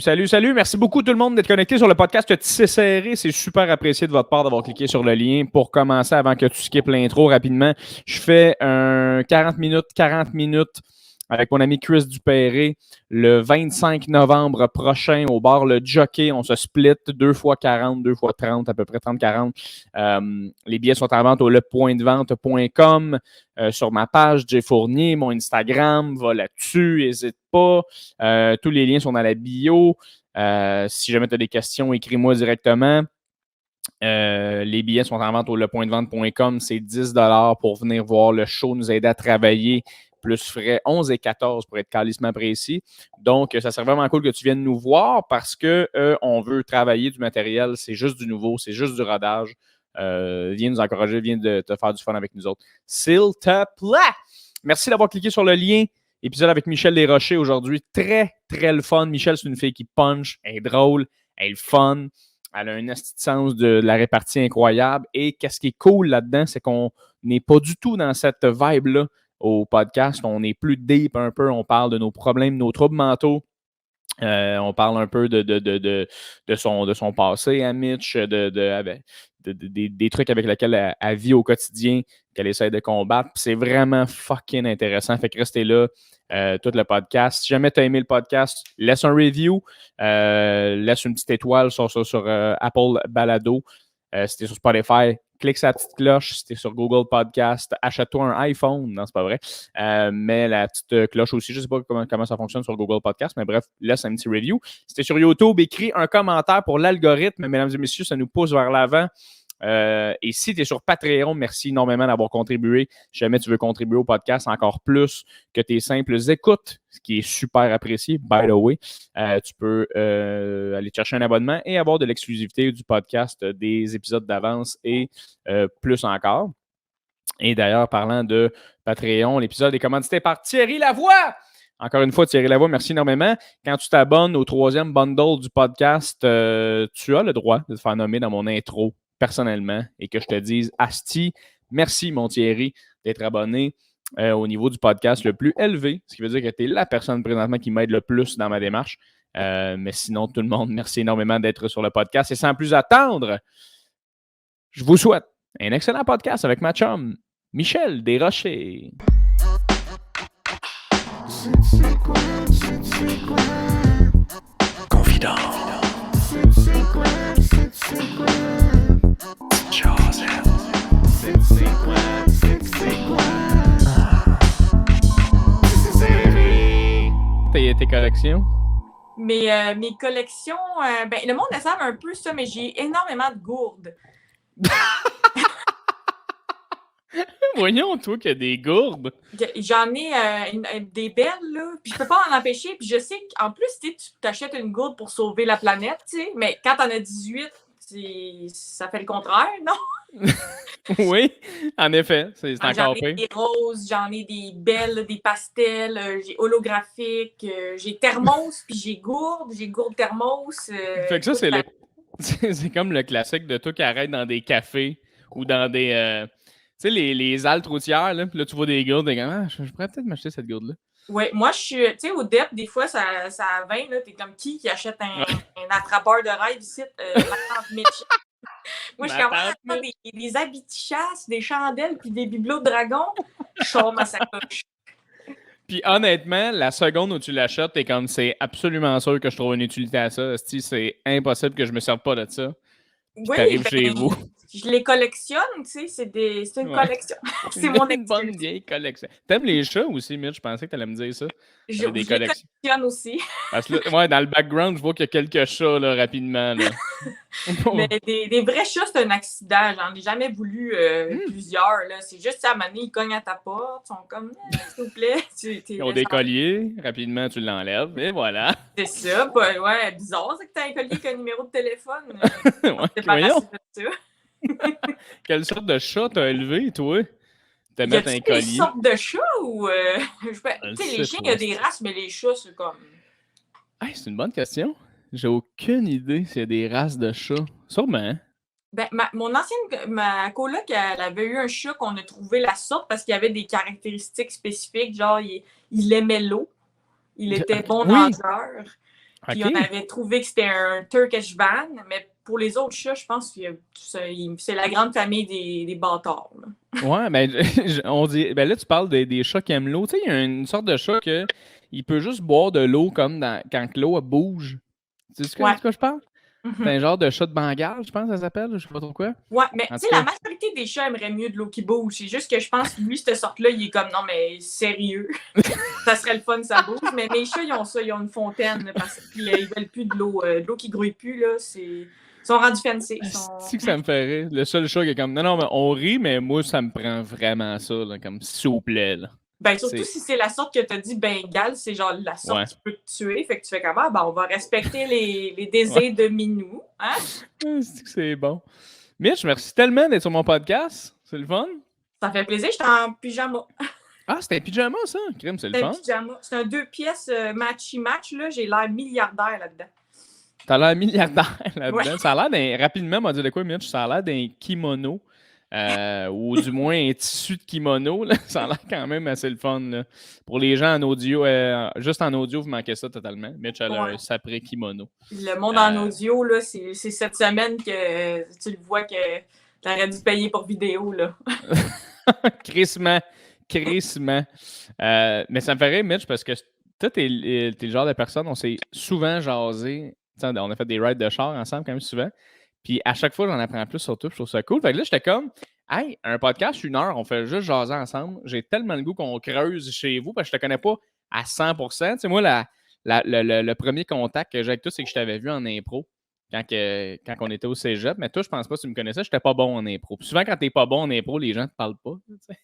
Salut. Merci beaucoup tout le monde d'être connecté sur le podcast Tissé Serré. C'est super apprécié de votre part d'avoir cliqué sur le lien. Pour commencer, avant que tu skippes l'intro rapidement, je fais un 40 minutes avec mon ami Chris Dupéré le 25 novembre prochain au bar Le Jockey. On se split 2 fois 40, 2 fois 30, à peu près 30-40. Les billets sont en vente au lepointdevente.com, sur ma page Jay Fournier, mon Instagram, va là-dessus, n'hésite pas. Tous les liens sont dans la bio. Si jamais tu as des questions, écris-moi directement. Les billets sont en vente au lepointdevente.com. C'est 10$ pour venir voir le show, nous aider à travailler, plus frais 11 et 14 pour être calissement précis. Donc, ça serait vraiment cool que tu viennes nous voir parce qu'on veut travailler du matériel. C'est juste du nouveau, c'est juste du rodage. Viens nous encourager, viens de te faire du fun avec nous autres. S'il te plaît! Merci d'avoir cliqué sur le lien. Épisode avec Michel Desrochers aujourd'hui. Très, très le fun. Michel, c'est une fille qui punch, elle est drôle, elle est le fun. Elle a un esti de sens de la répartie incroyable. Et qu'est-ce qui est cool là-dedans, c'est qu'on n'est pas du tout dans cette vibe-là au podcast. On est plus deep un peu. On parle de nos problèmes, nos troubles mentaux. On parle un peu de son passé à Mitch, des trucs avec lesquels elle vit au quotidien, qu'elle essaie de combattre. Puis c'est vraiment fucking intéressant. Fait que restez là tout le podcast. Si jamais tu as aimé le podcast, laisse un review, laisse une petite étoile sur Apple Balado. Si tu es sur Spotify, clique sur la petite cloche. Si tu es sur Google Podcast, achète-toi un iPhone. Non, c'est pas vrai. Mais la petite cloche aussi. Je ne sais pas comment ça fonctionne sur Google Podcast, mais bref, laisse un petit review. Si tu es sur YouTube, écris un commentaire pour l'algorithme. Mesdames et messieurs, ça nous pousse vers l'avant. Et si tu es sur Patreon, merci énormément d'avoir contribué. Si jamais tu veux contribuer au podcast encore plus que tes simples écoutes, ce qui est super apprécié, by the way, tu peux aller chercher un abonnement et avoir de l'exclusivité du podcast, des épisodes d'avance et plus encore. Et d'ailleurs, parlant de Patreon, l'épisode est commandité par Thierry Lavoie. Encore une fois, Thierry Lavoie, merci énormément. Quand tu t'abonnes au 3e bundle du podcast, tu as le droit de te faire nommer dans mon intro personnellement et que je te dise Asti, merci mon Thierry d'être abonné au niveau du podcast le plus élevé, ce qui veut dire que tu es la personne présentement qui m'aide le plus dans ma démarche. Mais sinon, tout le monde, merci énormément d'être sur le podcast. Et sans plus attendre, je vous souhaite un excellent podcast avec ma chum, Michel Desrochers. Confident. Tes collections? Mes collections, le monde le savent un peu ça, mais j'ai énormément de gourdes. Voyons, toi, qu'il y a des gourdes. J'en ai des belles, là, puis je peux pas en empêcher. Puis je sais qu'en plus, tu t'achètes une gourde pour sauver la planète, tu sais, mais quand t'en as 18, ça fait le contraire, non? Oui, en effet, c'est encore pire. J'en ai des roses, j'en ai des belles, des pastels, j'ai holographiques, j'ai thermos, puis j'ai gourde thermos. Fait que ça, c'est comme le classique de toi qui arrête dans des cafés ou dans des... tu sais, les haltes routières, là, puis là, tu vois des gourdes, et je pourrais peut-être m'acheter cette gourde-là. Oui, moi, je suis, tu sais, au DEP, des fois, ça a 20, là, t'es comme qui achète un attrapeur de rêve ici, ma tante Mitch. Moi, je commence à des habits de chasse, des chandelles, puis des bibelots de dragon, je sors ma sacoche. Puis honnêtement, la seconde où tu l'achètes, t'es comme, c'est absolument sûr que je trouve une utilité à ça. C'est impossible que je me serve pas de ça. Puis t'arrives chez vous. Je les collectionne, tu sais, c'est une collection. C'est mon une bonne vieille collection. T'aimes les chats aussi, Mitch? Je pensais que t'allais me dire ça. Je les collectionne aussi. Parce que là, dans le background, je vois qu'il y a quelques chats, là, rapidement. Là. Mais des vrais chats, c'est un accident. J'en ai jamais voulu plusieurs. Là. C'est juste, à un moment donné, ils cognent à ta porte. Ils sont comme, s'il vous plaît. Ils ont des colliers. Rapidement, tu l'enlèves. Et voilà. C'est ça. Ouais, bizarre, c'est que t'as un collier avec un numéro de téléphone. Voyons. De ça. Quelle sorte de chat t'as élevé, toi? T'as mettre un collier. Quelle sorte de chat ou... tu sais, les chiens, il y a des races, mais les chats, c'est comme... Hey, c'est une bonne question. J'ai aucune idée s'il y a des races de chats. Sûrement. Ben, ma coloc, elle avait eu un chat qu'on a trouvé la sorte parce qu'il avait des caractéristiques spécifiques. Genre, il aimait l'eau. Il était bon nageur. Puis OK. on avait trouvé que c'était un Turkish van, mais pour les autres chats, je pense que c'est la grande famille des bâtards. Là. Ouais, ben, on dit, ben là, tu parles des chats qui aiment l'eau. Tu sais, il y a une sorte de chat que il peut juste boire de l'eau comme quand que l'eau bouge. Tu sais Ouais. de quoi je parle? C'est Mhm. un genre de chat de Bengale, je pense que ça s'appelle. Je sais pas trop quoi. Ouais, mais En tu tout sais, la cas, majorité des chats aimeraient mieux de l'eau qui bouge. C'est juste que je pense que lui, cette sorte-là, il est comme non, mais sérieux. Ça serait le fun, ça bouge. Mais mes chats, ils ont ça, ils ont une fontaine. Là, puis ils veulent plus de l'eau qui grouille plus. Là, ils sont rendus fancy. c'est que ça me fait rire. Le seul chat qui est comme, non, non, mais on rit, mais moi, ça me prend vraiment ça, là, comme s'il vous plaît, là. Ben, surtout C'est, si c'est la sorte que tu as dit Bengale, c'est genre la sorte ouais, qui peut te tuer. Fait que tu fais comment? Ben, on va respecter les ouais. désirs de Minou. Hein? C'est que c'est bon. Mitch, merci tellement d'être sur mon podcast. C'est le fun. Ça fait plaisir, j'étais en pyjama. Ah, c'était un pyjama, ça. Crime, c'est le C'était un fun. pyjama. C'est un 2 pièces matchy-match. Là. J'ai l'air milliardaire là-dedans. T'as l'air milliardaire Ouais. là-dedans. Ça a l'air rapidement, on va dire de quoi, Mitch? Ça a l'air d'un kimono. Ou du moins un tissu de kimono. Là. Ça a l'air quand même assez le fun. Là. Pour les gens en audio, juste en audio, vous manquez ça totalement. Mitch a Ouais. un sapré kimono. Le monde en audio, là, c'est cette semaine que tu le vois que tu aurais dû payer pour vidéo. Là. Crissement. Crissement. Mais ça me fait rire, Mitch, parce que toi, t'es le genre de personne, on s'est souvent jasé. T'sais, on a fait des rides de char ensemble quand même souvent. Puis à chaque fois, j'en apprends plus sur tout. Je trouve ça cool. Fait que là, j'étais comme, hey, un podcast, 1 heure, on fait juste jaser ensemble. J'ai tellement le goût qu'on creuse chez vous parce que je te connais pas à 100%. Tu sais, moi, le premier contact que j'ai avec toi, c'est que je t'avais vu en impro quand on était au cégep. Mais toi, je pense pas que tu me connaissais. J'étais pas bon en impro. Puis souvent, quand t'es pas bon en impro, les gens te parlent pas. Tu sais.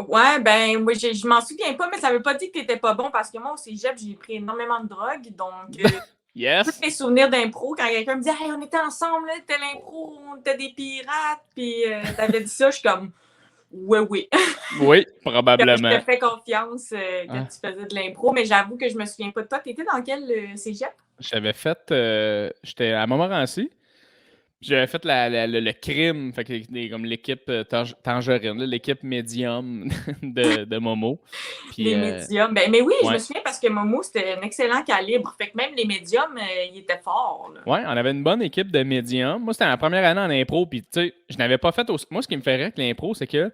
Ouais, ben, moi, je m'en souviens pas, mais ça veut pas dire que t'étais pas bon parce que moi, au cégep, j'ai pris énormément de drogue. Donc, tous Yes. mes souvenirs d'impro, quand quelqu'un me dit hey, on était ensemble, là, c'était l'impro, on était des pirates, puis t'avais dit ça, je suis comme oui, oui. Oui, Je probablement. te fais confiance quand Ah. tu faisais de l'impro, mais j'avoue que je me souviens pas de toi. T'étais dans quel cégep? J'avais fait. J'étais à Montmorency. J'avais fait le crime, fait que comme l'équipe Tangerine, là, l'équipe médium de Momo. Puis, Les médiums. Ben, mais oui, je me ouais. souviens parce que Momo, c'était un excellent calibre. Fait que même les médiums, ils étaient forts. Là. Ouais, on avait une bonne équipe de médium. Moi, c'était ma première année en impro, puis tu sais, je n'avais pas fait. Moi, ce qui me ferait avec l'impro, c'est que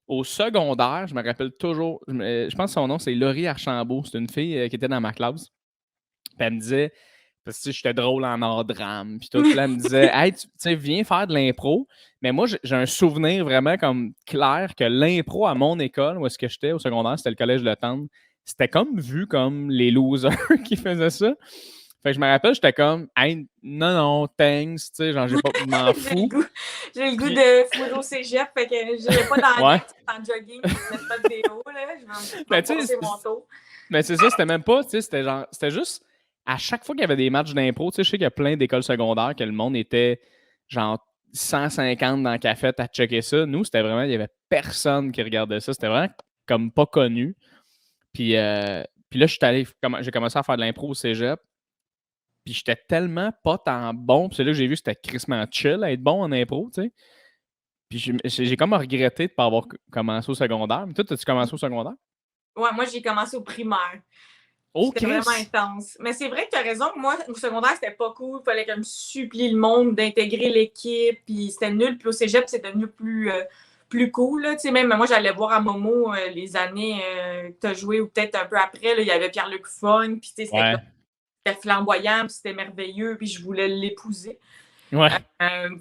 au secondaire, je me rappelle toujours, je pense que son nom, c'est Laurie Archambault. C'est une fille qui était dans ma classe. Puis elle me disait, parce que tu sais, j'étais drôle en art drame, puis tout. Puis là, elle me disait, hey, tu sais, viens faire de l'impro. Mais moi, j'ai un souvenir vraiment comme clair que l'impro à mon école, où est-ce que j'étais au secondaire, c'était le collège de Tendre, c'était comme vu comme les losers qui faisaient ça. Fait que je me rappelle, j'étais comme, hey, non, non, thanks, tu sais, genre, j'ai pas, je m'en fous. J'ai le goût Puis, de fourrer au cégep, fait que je n'irai pas dans ouais. en jogging, je ne mets pas de déo, là. Je vais Ben, me tu passer sais, mon tour. mais c'est ça, c'était même pas, tu sais, c'était genre, c'était juste, à chaque fois qu'il y avait des matchs d'impro, tu sais, je sais qu'il y a plein d'écoles secondaires que le monde était genre 150 dans la cafette à checker ça. Nous, c'était vraiment, il y avait personne qui regardait ça. C'était vraiment comme pas connu. Puis là, j'ai commencé à faire de l'impro au cégep. Puis j'étais tellement pas tant bon. Puis c'est là que j'ai vu que c'était crissement chill à être bon en impro, tu sais. Puis j'ai comme regretté de ne pas avoir commencé au secondaire. Mais toi, as-tu commencé au secondaire? Ouais, moi, j'ai commencé au primaire. Oh, C'était vraiment Chris! intense. Mais c'est vrai que tu as raison. Moi, au secondaire, c'était pas cool. Il fallait que je me supplie le monde d'intégrer l'équipe. Puis c'était nul. Puis au cégep, c'est devenu plus cool. Là. Tu sais, même moi, j'allais voir à Momo les années que tu as joué ou peut-être un peu après. Là, il y avait Pierre-Luc Fun. Puis tu sais, Ouais. c'était flamboyant. Puis c'était merveilleux. Puis je voulais l'épouser. Ouais.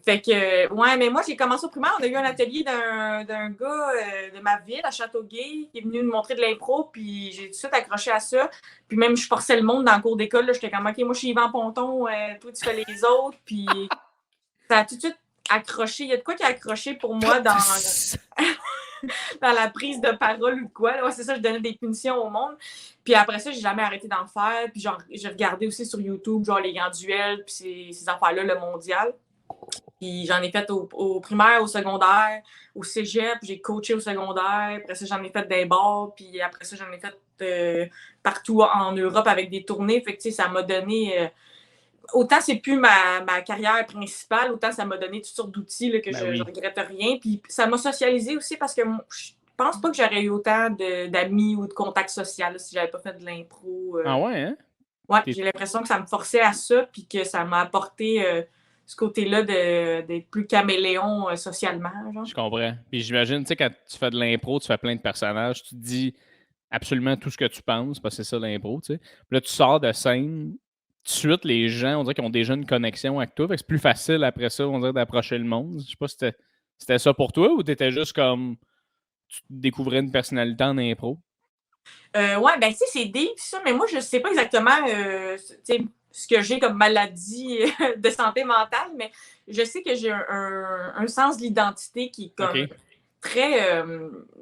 Fait que, ouais, mais moi, j'ai commencé au primaire. On a eu un atelier d'un gars de ma ville, à Châteauguay, qui est venu nous montrer de l'impro, puis j'ai tout de suite accroché à ça. Puis même, je forçais le monde dans le cours d'école. J'étais comme, OK, moi, je suis Yvan Ponton, toi, tu fais les autres. Puis ça a tout de suite accroché. Il y a de quoi qui a accroché pour moi dans la prise de parole ou de quoi. Là. Ouais, c'est ça, je donnais des punitions au monde. Puis après ça, j'ai jamais arrêté d'en faire. Puis genre, j'ai regardé aussi sur YouTube, genre les grands duels, puis ces affaires-là, le mondial. Puis j'en ai fait au primaire, au secondaire, au cégep, j'ai coaché au secondaire. Après ça, j'en ai fait des bars. Puis après ça, j'en ai fait partout en Europe avec des tournées. Fait que, tu sais, ça m'a donné... autant c'est plus ma carrière principale, autant ça m'a donné toutes sortes d'outils là, que je regrette rien. Puis ça m'a socialisé aussi parce que je pense pas que j'aurais eu autant d'amis ou de contacts sociaux si j'avais pas fait de l'impro. Ah ouais, hein? Ouais, j'ai l'impression que ça me forçait à ça, puis que ça m'a apporté ce côté-là d'être plus caméléon socialement. Genre. Je comprends. Puis j'imagine, tu sais, quand tu fais de l'impro, tu fais plein de personnages, tu te dis absolument tout ce que tu penses, parce que c'est ça l'impro, tu sais. Puis là, tu sors de scène, tout de suite, les gens, on dirait qu'ils ont déjà une connexion avec toi. Fait que c'est plus facile après ça, on dirait, d'approcher le monde. Je sais pas si c'était ça pour toi ou t'étais juste comme tu découvrais une personnalité en impro. Ouais, ben, tu sais, c'est deep, ça, mais moi, je sais pas exactement ce que j'ai comme maladie de santé mentale, mais je sais que j'ai un sens de l'identité qui est comme OK. très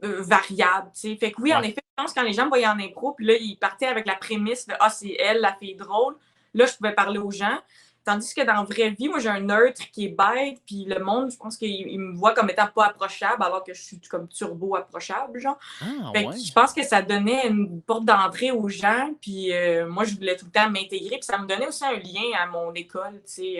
variable, tu sais. Fait que oui, en Ouais. effet, je pense que quand les gens me voyaient en impro, puis là, ils partaient avec la prémisse de Ah, c'est elle, la fille drôle, là, je pouvais parler aux gens. Tandis que dans la vraie vie, moi, j'ai un neutre qui est bête, puis le monde, je pense qu'il me voit comme étant pas approchable, alors que je suis comme turbo approchable, genre. Ah, Fait que ouais. je pense que ça donnait une porte d'entrée aux gens, puis moi, je voulais tout le temps m'intégrer, puis ça me donnait aussi un lien à mon école, tu sais.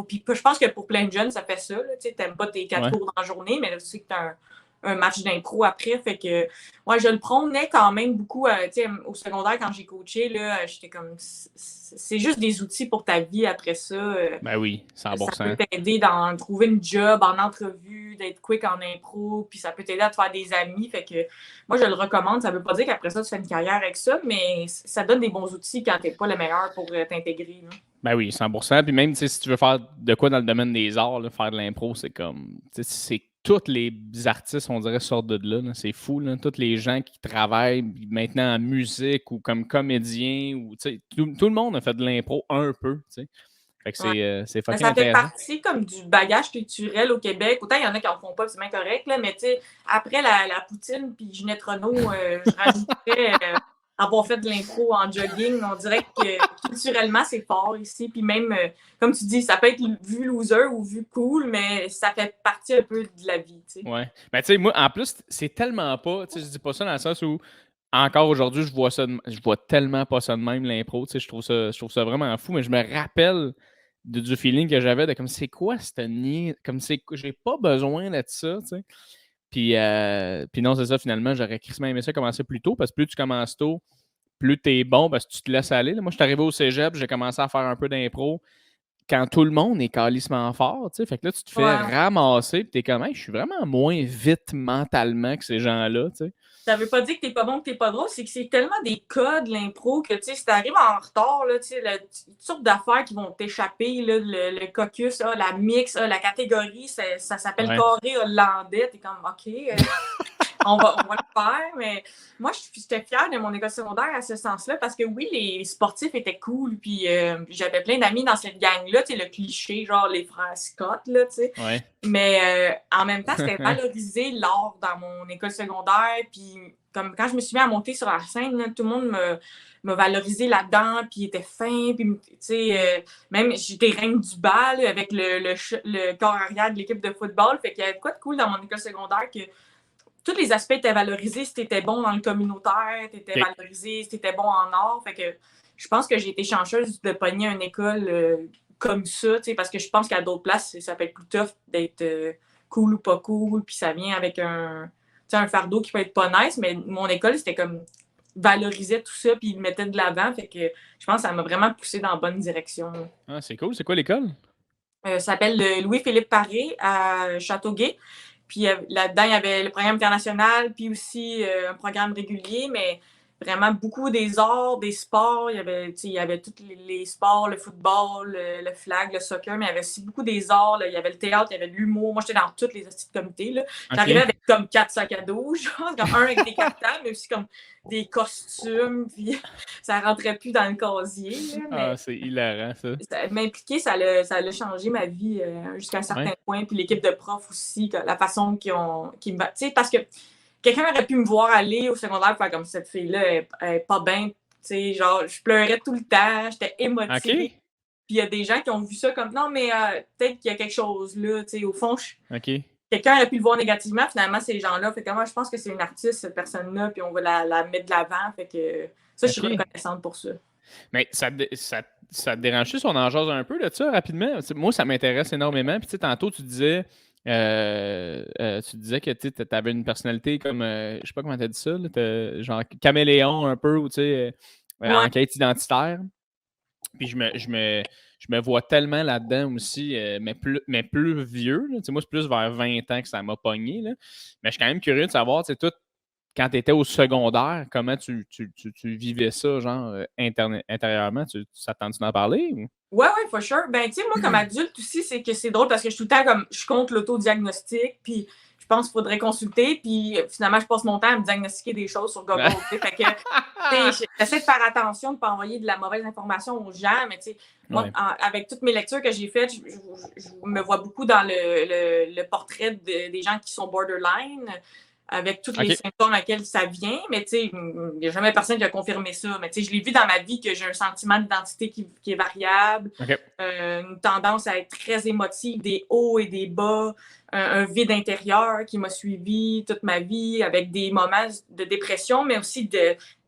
Puis je pense que pour plein de jeunes, ça fait ça, tu sais, t'aimes pas tes 4 Ouais. cours dans la journée, mais là, tu sais que t'as un match d'impro après, fait que, moi, je le prônais quand même beaucoup, tu sais, au secondaire, quand j'ai coaché, là, j'étais comme, c'est juste des outils pour ta vie après ça, Ben oui, ça peut 100%. t'aider dans trouver une job en entrevue, d'être quick en impro, puis ça peut t'aider à te faire des amis. Fait que moi, je le recommande. Ça veut pas dire qu'après ça, tu fais une carrière avec ça, mais ça donne des bons outils quand t'es pas le meilleur pour t'intégrer. Là. Ben oui, 100%. Puis même, tu sais, si tu veux faire de quoi dans le domaine des arts, là, faire de l'impro, c'est comme, tu sais, c'est tous les artistes, on dirait, sortent de là. C'est fou, là. Tous les gens qui travaillent maintenant en musique ou comme comédien, ou, tu sais, tout le monde a fait de l'impro un peu, tu sais. Fait que Ouais. c'est Mais fucking ça fait intéressant. partie comme du bagage culturel au Québec. Autant il y en a qui en font pas, c'est bien correct, là, mais tu sais, après la poutine puis Ginette Renault, je rajouterais avoir fait de l'impro en jogging. On dirait que culturellement, c'est fort ici. Puis même, comme tu dis, ça peut être vu loser ou vu cool, mais ça fait partie un peu de la vie, tu sais. Ouais. Ben, tu sais, moi, en plus, c'est tellement pas, tu sais, je dis pas ça dans le sens où, encore aujourd'hui, je vois tellement pas ça de même, l'impro, tu sais, je trouve ça vraiment fou, mais je me rappelle du feeling que j'avais de comme, c'est quoi cette niais, comme, j'ai pas besoin de ça, tu sais. Puis non, c'est ça, finalement, j'aurais crissement aimé ça commencer plus tôt, parce que plus tu commences tôt, plus t'es bon, parce que tu te laisses aller, là. Moi, je suis arrivé au cégep, j'ai commencé à faire un peu d'impro, quand tout le monde est calissement fort, tu sais. Fait que là, tu te fais Ouais. ramasser, puis t'es comme, hey, je suis vraiment moins vite mentalement que ces gens-là, tu sais. Ça veut pas dire que t'es pas bon, que t'es pas drôle, c'est que c'est tellement des codes, l'impro, que tu sais, si t'arrives en retard, là, tu sais, toutes sortes d'affaires qui vont t'échapper, là, le caucus, la mix, la catégorie, ça s'appelle Ouais. carré hollandais, t'es comme, OK, on va le faire, mais moi, j'étais fière de mon école secondaire à ce sens-là, parce que oui, les sportifs étaient cool, puis j'avais plein d'amis dans cette gang-là, tu sais, le cliché, genre les frères Scott, là, tu sais, Ouais. mais en même temps, c'était valoriser l'art dans mon école secondaire. Puis comme quand je me suis mis à monter sur la scène, là, tout le monde m'a valorisé là-dedans, puis était fin. Puis, tu sais, même j'étais reine du bal avec le corps arrière de l'équipe de football. Fait qu'il y avait quoi de cool dans mon école secondaire que tous les aspects étaient valorisés. Si t'étais bon dans le communautaire, t'étais OK. valorisé, si t'étais bon en art. Fait que je pense que j'ai été chanceuse de pogner une école comme ça, parce que je pense qu'à d'autres places, ça peut être plus tough d'être cool ou pas cool, puis ça vient avec un fardeau qui peut être pas nice, mais mon école, c'était comme valorisait tout ça, puis il le mettait de l'avant, fait que je pense que ça m'a vraiment poussé dans la bonne direction. Ah, c'est cool. C'est quoi l'école? Ça s'appelle le Louis-Philippe Paré à Châteauguay. Puis là-dedans, il y avait le programme international, puis aussi un programme régulier, mais vraiment beaucoup des arts, des sports. Il y avait tous les sports, le football, le flag, le soccer, mais il y avait aussi beaucoup des arts. Là. Il y avait le théâtre, il y avait de l'humour. Moi, j'étais dans tous les petits comités. Là. J'arrivais OK. avec comme 4 sacs à dos, genre, comme un avec des cartables, mais aussi comme des costumes, puis ça rentrait plus dans le casier. Là, Ah, mais c'est hilarant, ça. m'impliquer, ça a changé ma vie jusqu'à un certain Ouais. point. Puis l'équipe de profs aussi, la façon qu'ils me. Tu sais, parce que quelqu'un aurait pu me voir aller au secondaire faire comme cette fille-là, elle est pas bien. Tu sais, genre, je pleurais tout le temps, j'étais émotive. OK. Puis il y a des gens qui ont vu ça comme non, mais peut-être qu'il y a quelque chose là. Tu sais, au fond, OK. quelqu'un aurait pu le voir négativement. Finalement, ces gens-là, fait que moi, je pense que c'est une artiste, cette personne-là, puis on va la mettre de l'avant. Fait que ça, je suis OK. reconnaissante pour ça. Mais ça te dérange-tu si on en jase un peu de ça rapidement? Moi, ça m'intéresse énormément. Puis, tu sais, tantôt, tu disais que tu avais une personnalité comme, je sais pas comment tu as dit ça, là, genre caméléon un peu, ou tu sais, Ouais. enquête identitaire. Puis je me vois tellement là-dedans aussi, mais plus vieux. Là. Moi, c'est plus vers 20 ans que ça m'a pogné. Là. Mais je suis quand même curieux de savoir, toi, quand tu étais au secondaire, comment tu vivais ça, genre, intérieurement? Ça tente d'en parler? Ou? Ouais, for sure. Ben, tu sais, moi, comme adulte aussi, c'est que c'est drôle parce que je suis tout le temps comme, je suis contre l'autodiagnostic, puis je pense qu'il faudrait consulter, puis finalement, je passe mon temps à me diagnostiquer des choses sur Google. Fait que, j'essaie de faire attention de ne pas envoyer de la mauvaise information aux gens, mais tu sais, moi, avec toutes mes lectures que j'ai faites, je me vois beaucoup dans le portrait des gens qui sont borderline, avec tous les symptômes à lesquels ça vient, mais tu sais, il n'y a jamais personne qui a confirmé ça. Mais tu sais, je l'ai vu dans ma vie que j'ai un sentiment d'identité qui est variable, une tendance à être très émotive, des hauts et des bas, un vide intérieur qui m'a suivi toute ma vie, avec des moments de dépression, mais aussi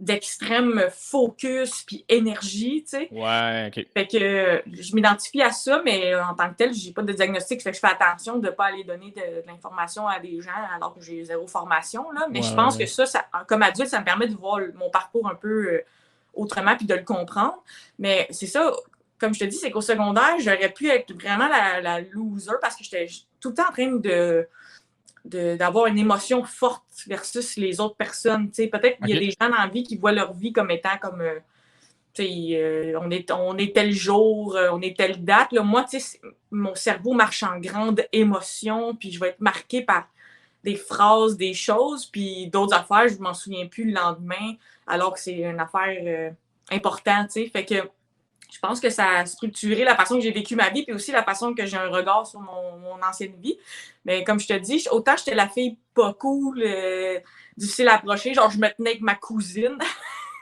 d'extrême focus puis énergie, tu sais. Ouais, OK. Fait que je m'identifie à ça, mais en tant que tel, j'ai pas de diagnostic. Fait que je fais attention de ne pas aller donner de l'information à des gens alors que j'ai zéro formation. Là. Mais je pense que ça, comme adulte, ça me permet de voir mon parcours un peu autrement puis de le comprendre. Mais c'est ça, comme je te dis, c'est qu'au secondaire, j'aurais pu être vraiment la loser parce que j'étais tout le temps en train d'avoir une émotion forte versus les autres personnes. T'sais, peut-être qu'il y a des gens dans la vie qui voient leur vie comme étant comme... on est tel jour, on est telle date. Là. Moi, mon cerveau marche en grande émotion, puis je vais être marquée par des phrases, des choses, puis d'autres affaires, je ne m'en souviens plus le lendemain, alors que c'est une affaire importante. Fait que je pense que ça a structuré la façon que j'ai vécu ma vie, puis aussi la façon que j'ai un regard sur mon ancienne vie. Mais comme je te dis, autant j'étais la fille pas cool, difficile à approcher, genre je me tenais avec ma cousine.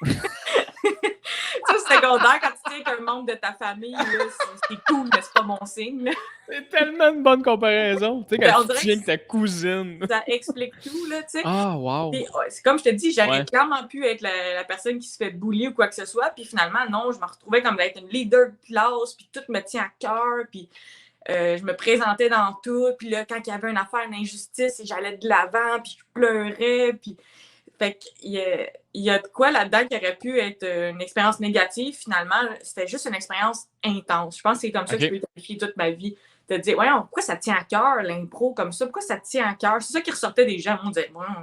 Tu sais, secondaire, quand tu tiens avec un membre de ta famille, c'est cool, mais c'est pas mon signe. Là. C'est tellement une bonne comparaison. Tu sais, quand tu tiens avec ta cousine. Ça explique tout, là, tu sais. Ah, wow. Puis, c'est comme je te dis, j'aurais clairement pu être la personne qui se fait bully ou quoi que ce soit. Puis finalement, non, je me retrouvais comme d'être une leader de classe, puis tout me tient à cœur, puis je me présentais dans tout. Puis là, quand il y avait une affaire, une injustice, j'allais de l'avant, puis je pleurais, puis... Fait qu'il y a de quoi là-dedans qui aurait pu être une expérience négative, finalement, c'était juste une expérience intense. Je pense que c'est comme ça que je peux qualifier toute ma vie. De dire, voyons, pourquoi ça tient à cœur, l'impro, comme ça? Pourquoi ça te tient à cœur? C'est ça qui ressortait des gens. On disait, voyons,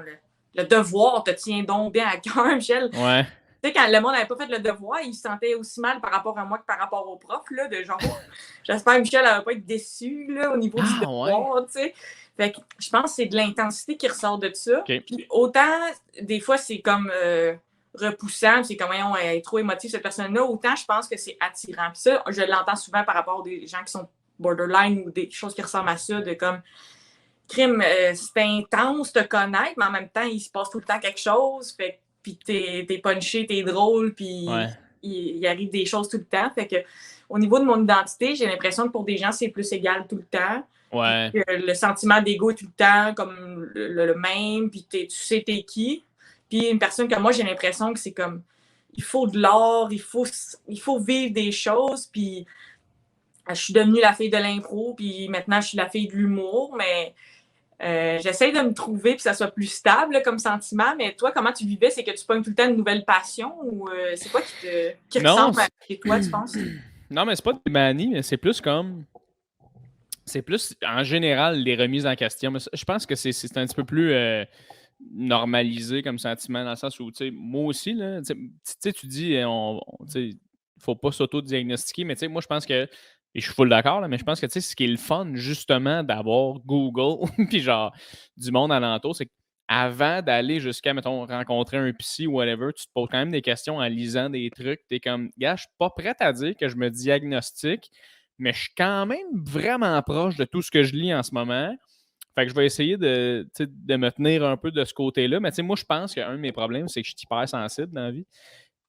le devoir te tient donc bien à cœur, Michel. Ouais. Tu sais, quand le monde n'avait pas fait le devoir, il se sentait aussi mal par rapport à moi que par rapport au prof, là, de genre, j'espère que Michel ne va pas être déçu, là, au niveau du devoir, tu sais. Fait que je pense que c'est de l'intensité qui ressort de ça. Puis autant, des fois, c'est comme repoussant, c'est comme, voyons, elle est trop émotive, cette personne-là, autant je pense que c'est attirant. Puis ça, je l'entends souvent par rapport à des gens qui sont borderline ou des choses qui ressemblent à ça, de comme, crime, c'est intense te connaître, mais en même temps, il se passe tout le temps quelque chose, fait puis t'es punché, t'es drôle, puis il arrive des choses tout le temps. Fait que au niveau de mon identité, j'ai l'impression que pour des gens, c'est plus égal tout le temps. Ouais. Le sentiment d'ego est tout le temps comme le même, puis tu sais t'es qui. Puis une personne comme moi, j'ai l'impression que c'est comme, il faut de l'art, il faut vivre des choses, puis je suis devenue la fille de l'impro, puis maintenant je suis la fille de l'humour, mais j'essaie de me trouver puis que ça soit plus stable là, comme sentiment. Mais toi, comment tu vivais? C'est que tu pognes tout le temps une nouvelle passion ou c'est quoi qui ressemble à toi, tu penses? Non, mais c'est pas des manies, mais c'est plus comme... C'est plus, en général, les remises en question. Mais je pense que c'est un petit peu plus normalisé comme sentiment, dans le sens où, tu sais, moi aussi, là, tu sais, tu dis, tu sais, faut pas s'auto-diagnostiquer, mais tu sais, moi, je pense que, et je suis full d'accord, là, mais je pense que, tu sais, ce qui est le fun, justement, d'avoir Google, puis genre, du monde alentour, c'est qu'avant d'aller jusqu'à, mettons, rencontrer un psy ou whatever, tu te poses quand même des questions en lisant des trucs. T'es comme, gars, je suis pas prête à dire que je me diagnostique, mais je suis quand même vraiment proche de tout ce que je lis en ce moment. Fait que je vais essayer de me tenir un peu de ce côté-là. Mais moi, je pense qu'un de mes problèmes, c'est que je suis hypersensible dans la vie.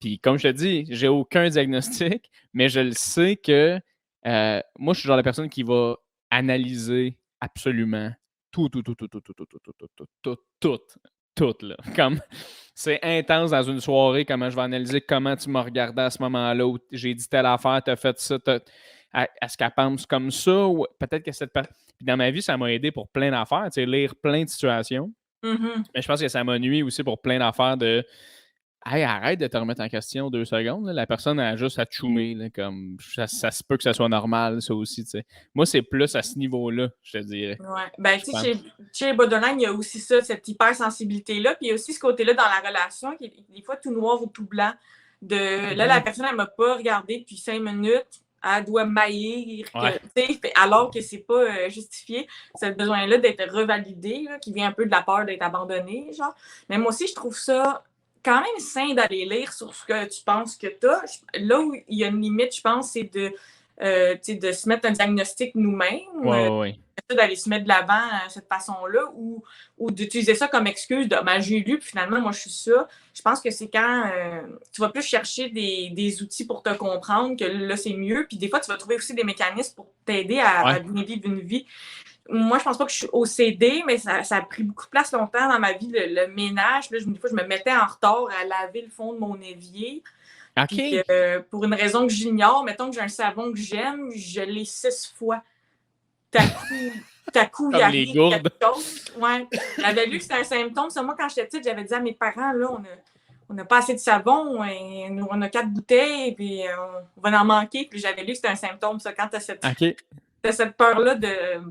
Puis comme je te dis, j'ai aucun diagnostic, mais je le sais que moi, je suis genre la personne qui va analyser absolument tout, là. Comme c'est intense dans une soirée, comment je vais analyser comment tu m'as regardé à ce moment-là, où j'ai dit telle affaire, t'as fait ça, est-ce qu'elle pense comme ça, ou peut-être que cette personne. Puis dans ma vie, ça m'a aidé pour plein d'affaires, tu sais, lire plein de situations. Mm-hmm. Mais je pense que ça m'a nuit aussi pour plein d'affaires de Hey, arrête de te remettre en question 2 secondes. Là. La personne a juste à te choumer. Là, comme ça se peut que ça soit normal, ça aussi. T'sais. Moi, c'est plus à ce niveau-là, je te dirais. Ouais. Ben, Je tu pense. sais, chez les borderline, il y a aussi ça, cette hypersensibilité-là. Puis il y a aussi ce côté-là dans la relation, qui est des fois tout noir ou tout blanc. Là, la personne, elle m'a pas regardé depuis 5 minutes. Elle doit maillir, Ouais. alors que c'est pas justifié. Ce besoin-là d'être revalidé, là, qui vient un peu de la peur d'être abandonné, genre. Mais moi aussi, je trouve ça quand même sain d'aller lire sur ce que tu penses que tu as. Là où il y a une limite, je pense, c'est de se mettre un diagnostic nous-mêmes. Ouais. D'aller se mettre de l'avant de cette façon-là ou d'utiliser ça comme excuse de j'ai lu, puis finalement, moi, je suis ça. Je pense que c'est quand tu vas plus chercher des outils pour te comprendre que là, c'est mieux. Puis des fois, tu vas trouver aussi des mécanismes pour t'aider à vivre une vie. Moi, je pense pas que je suis OCD, mais ça a pris beaucoup de place longtemps dans ma vie, le ménage. Là, des fois, je me mettais en retard à laver le fond de mon évier. OK. Puis, pour une raison que j'ignore, mettons que j'ai un savon que j'aime, je l'ai 6 fois. T'as coup, il arrive quelque chose. Ouais. J'avais lu que c'était un symptôme. Ça, moi, quand j'étais petite, j'avais dit à mes parents, là, on n'a pas assez de savon, on a 4 bouteilles, puis on va en manquer. Puis j'avais lu que c'était un symptôme, ça, quand t'as cette peur-là de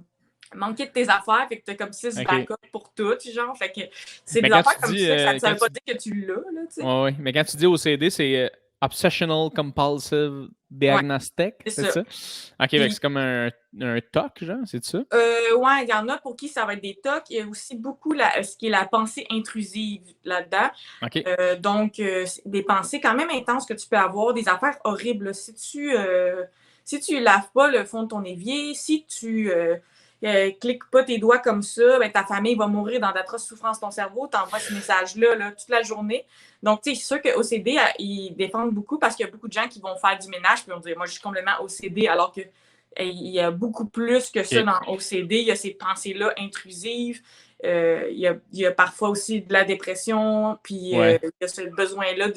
manquer de tes affaires, fait que t'as comme 6 backups pour tout, genre. Fait que c'est des affaires comme ça veut pas dire que tu l'as, là, tu sais. Oui, mais quand tu dis OCD, c'est Obsessional Compulsive Diagnostic, c'est ça? OK, c'est comme un TOC, genre, c'est ça? Oui, il y en a pour qui ça va être des TOC. Il y a aussi beaucoup ce qui est la pensée intrusive là-dedans. OK. Donc, des pensées quand même intenses que tu peux avoir, des affaires horribles. Si tu laves pas le fond de ton évier, si tu cliques pas tes doigts comme ça, ben, ta famille va mourir dans d'atroces souffrances. Ton cerveau t'envoie ce message-là toute la journée. Donc, tu sais, c'est sûr que OCD, ils défendent beaucoup parce qu'il y a beaucoup de gens qui vont faire du ménage puis vont dire, moi, je suis complètement OCD, alors que il y a beaucoup plus que ça dans OCD. Il y a ces pensées-là intrusives. Il y a parfois aussi de la dépression. Puis il y a ce besoin-là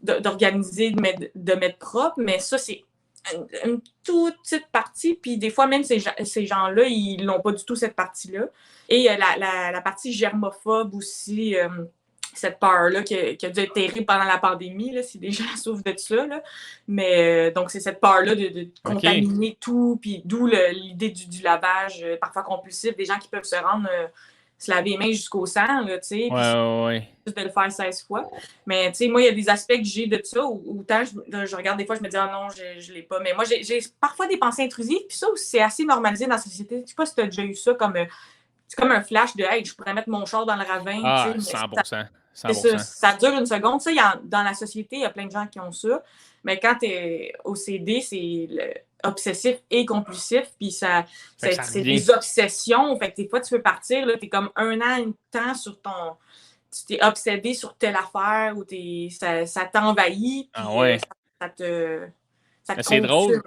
d'organiser, de mettre propre. Mais ça, c'est une toute petite partie. Puis des fois, même ces gens-là, ils n'ont pas du tout cette partie-là. Et la partie germophobe aussi. Cette peur-là qui a dû être terrible pendant la pandémie, là, si des gens souffrent de ça. Là. Mais donc, c'est cette peur-là de contaminer tout, puis d'où l'idée du lavage parfois compulsif, des gens qui peuvent se laver les mains jusqu'au sang, tu sais, juste de le faire 16 fois. Mais tu sais, moi, il y a des aspects que j'ai de ça, où tant je regarde des fois, je me dis, ah non, je l'ai pas. Mais moi, j'ai parfois des pensées intrusives, puis ça, c'est assez normalisé dans la société. Je sais pas si tu as déjà eu ça comme... c'est comme un flash de hey, je pourrais mettre mon char dans le ravin. Ah, 100%. Ça dure une seconde. Ça, dans la société, il y a plein de gens qui ont ça. Mais quand tu es OCD, c'est obsessif et compulsif. Puis c'est des obsessions. Fait que des fois, tu peux partir. Tu es comme un temps sur ton. Tu t'es obsédé sur telle affaire ou ça t'envahit. Puis ça te. C'est drôle.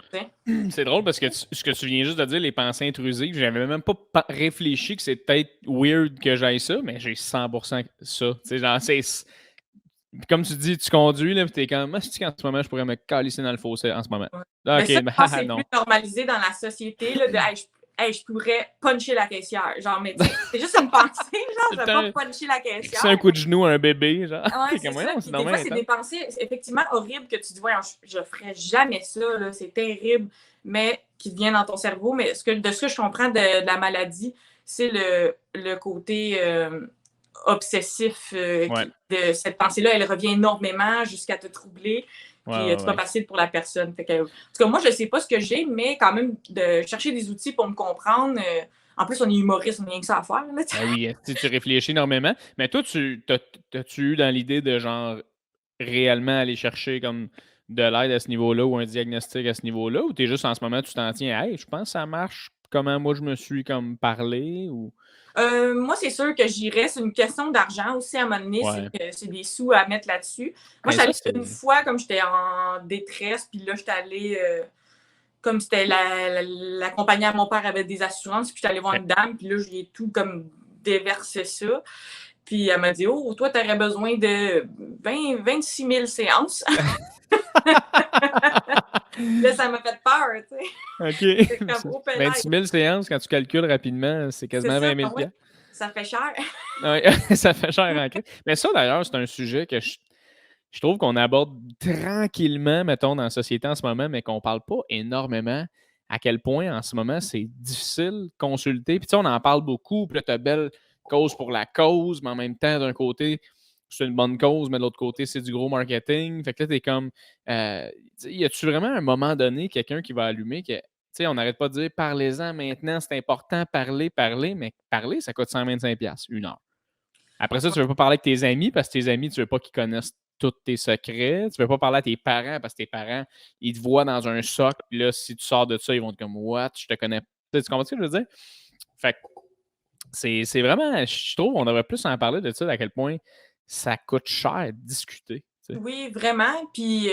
C'est drôle parce que ce que tu viens juste de dire, les pensées intrusives, j'avais même pas réfléchi que c'est peut-être weird que j'aille ça, mais j'ai 100% ça. Genre, comme tu dis, tu conduis, là, puis t'es comme, moi, je dis qu'en ce moment, je pourrais me calisser dans le fossé en ce moment. Ouais. Okay, mais ça, c'est plus normalisé dans la société, là, de je pourrais puncher la caissière. Genre, mais c'est juste une pensée, genre, je vais pas puncher la caissière. C'est un coup de genou à un bébé, genre. Ouais, c'est ça. Puis des fois, c'est des pensées effectivement horribles que tu dis, ouais, je ferais jamais ça, là, c'est terrible, mais qui viennent dans ton cerveau. Mais de ce que je comprends de la maladie, c'est le côté obsessif de cette pensée-là. Elle revient énormément jusqu'à te troubler. Puis c'est pas facile pour la personne. Fait que, en tout cas, moi, je sais pas ce que j'ai, mais quand même, de chercher des outils pour me comprendre. En plus, on est humoriste, on n'a rien que ça à faire. Là, oui, tu réfléchis énormément. Mais toi, t'as-tu eu dans l'idée de genre réellement aller chercher comme de l'aide à ce niveau-là ou un diagnostic à ce niveau-là? Ou t'es juste en ce moment, tu t'en tiens, hey, je pense que ça marche, comment moi je me suis comme parlé ou. Moi, c'est sûr que j'irais. C'est une question d'argent aussi à un moment donné. C'est des sous à mettre là-dessus. Moi, j'allais une fois, comme j'étais en détresse, puis là, j'étais allée, comme c'était la compagnie à mon père avait des assurances, puis j'étais allée voir une dame, puis là, je lui ai tout comme déversé ça. Puis elle m'a dit, oh, toi, tu aurais besoin de 26 000 séances. Là, ça m'a fait peur, tu sais. OK. 26 000 séances, quand tu calcules rapidement, c'est quasiment 20 000 $. Ça fait cher. Oui, ça fait cher en clé. Mais ça, d'ailleurs, c'est un sujet que je trouve qu'on aborde tranquillement, mettons, dans la société en ce moment, mais qu'on parle pas énormément à quel point en ce moment c'est difficile de consulter. Puis tu sais, on en parle beaucoup, puis là, t'as belle cause pour la cause, mais en même temps, d'un côté, c'est une bonne cause, mais de l'autre côté, c'est du gros marketing. Fait que là, t'es comme, y a-tu vraiment un moment donné quelqu'un qui va allumer que, tu sais, on n'arrête pas de dire parlez-en maintenant, c'est important, parler, mais parler, ça coûte 125$ une heure. Après ça, tu ne veux pas parler avec tes amis parce que tes amis, tu ne veux pas qu'ils connaissent tous tes secrets. Tu ne veux pas parler à tes parents parce que tes parents, ils te voient dans un soc. Puis là, si tu sors de ça, ils vont être comme What? Je te connais pas. Tu comprends ce que je veux dire? Fait que c'est vraiment, je trouve, on devrait plus en parler de ça, à quel point ça coûte cher de discuter. Tu sais. Oui, vraiment. Puis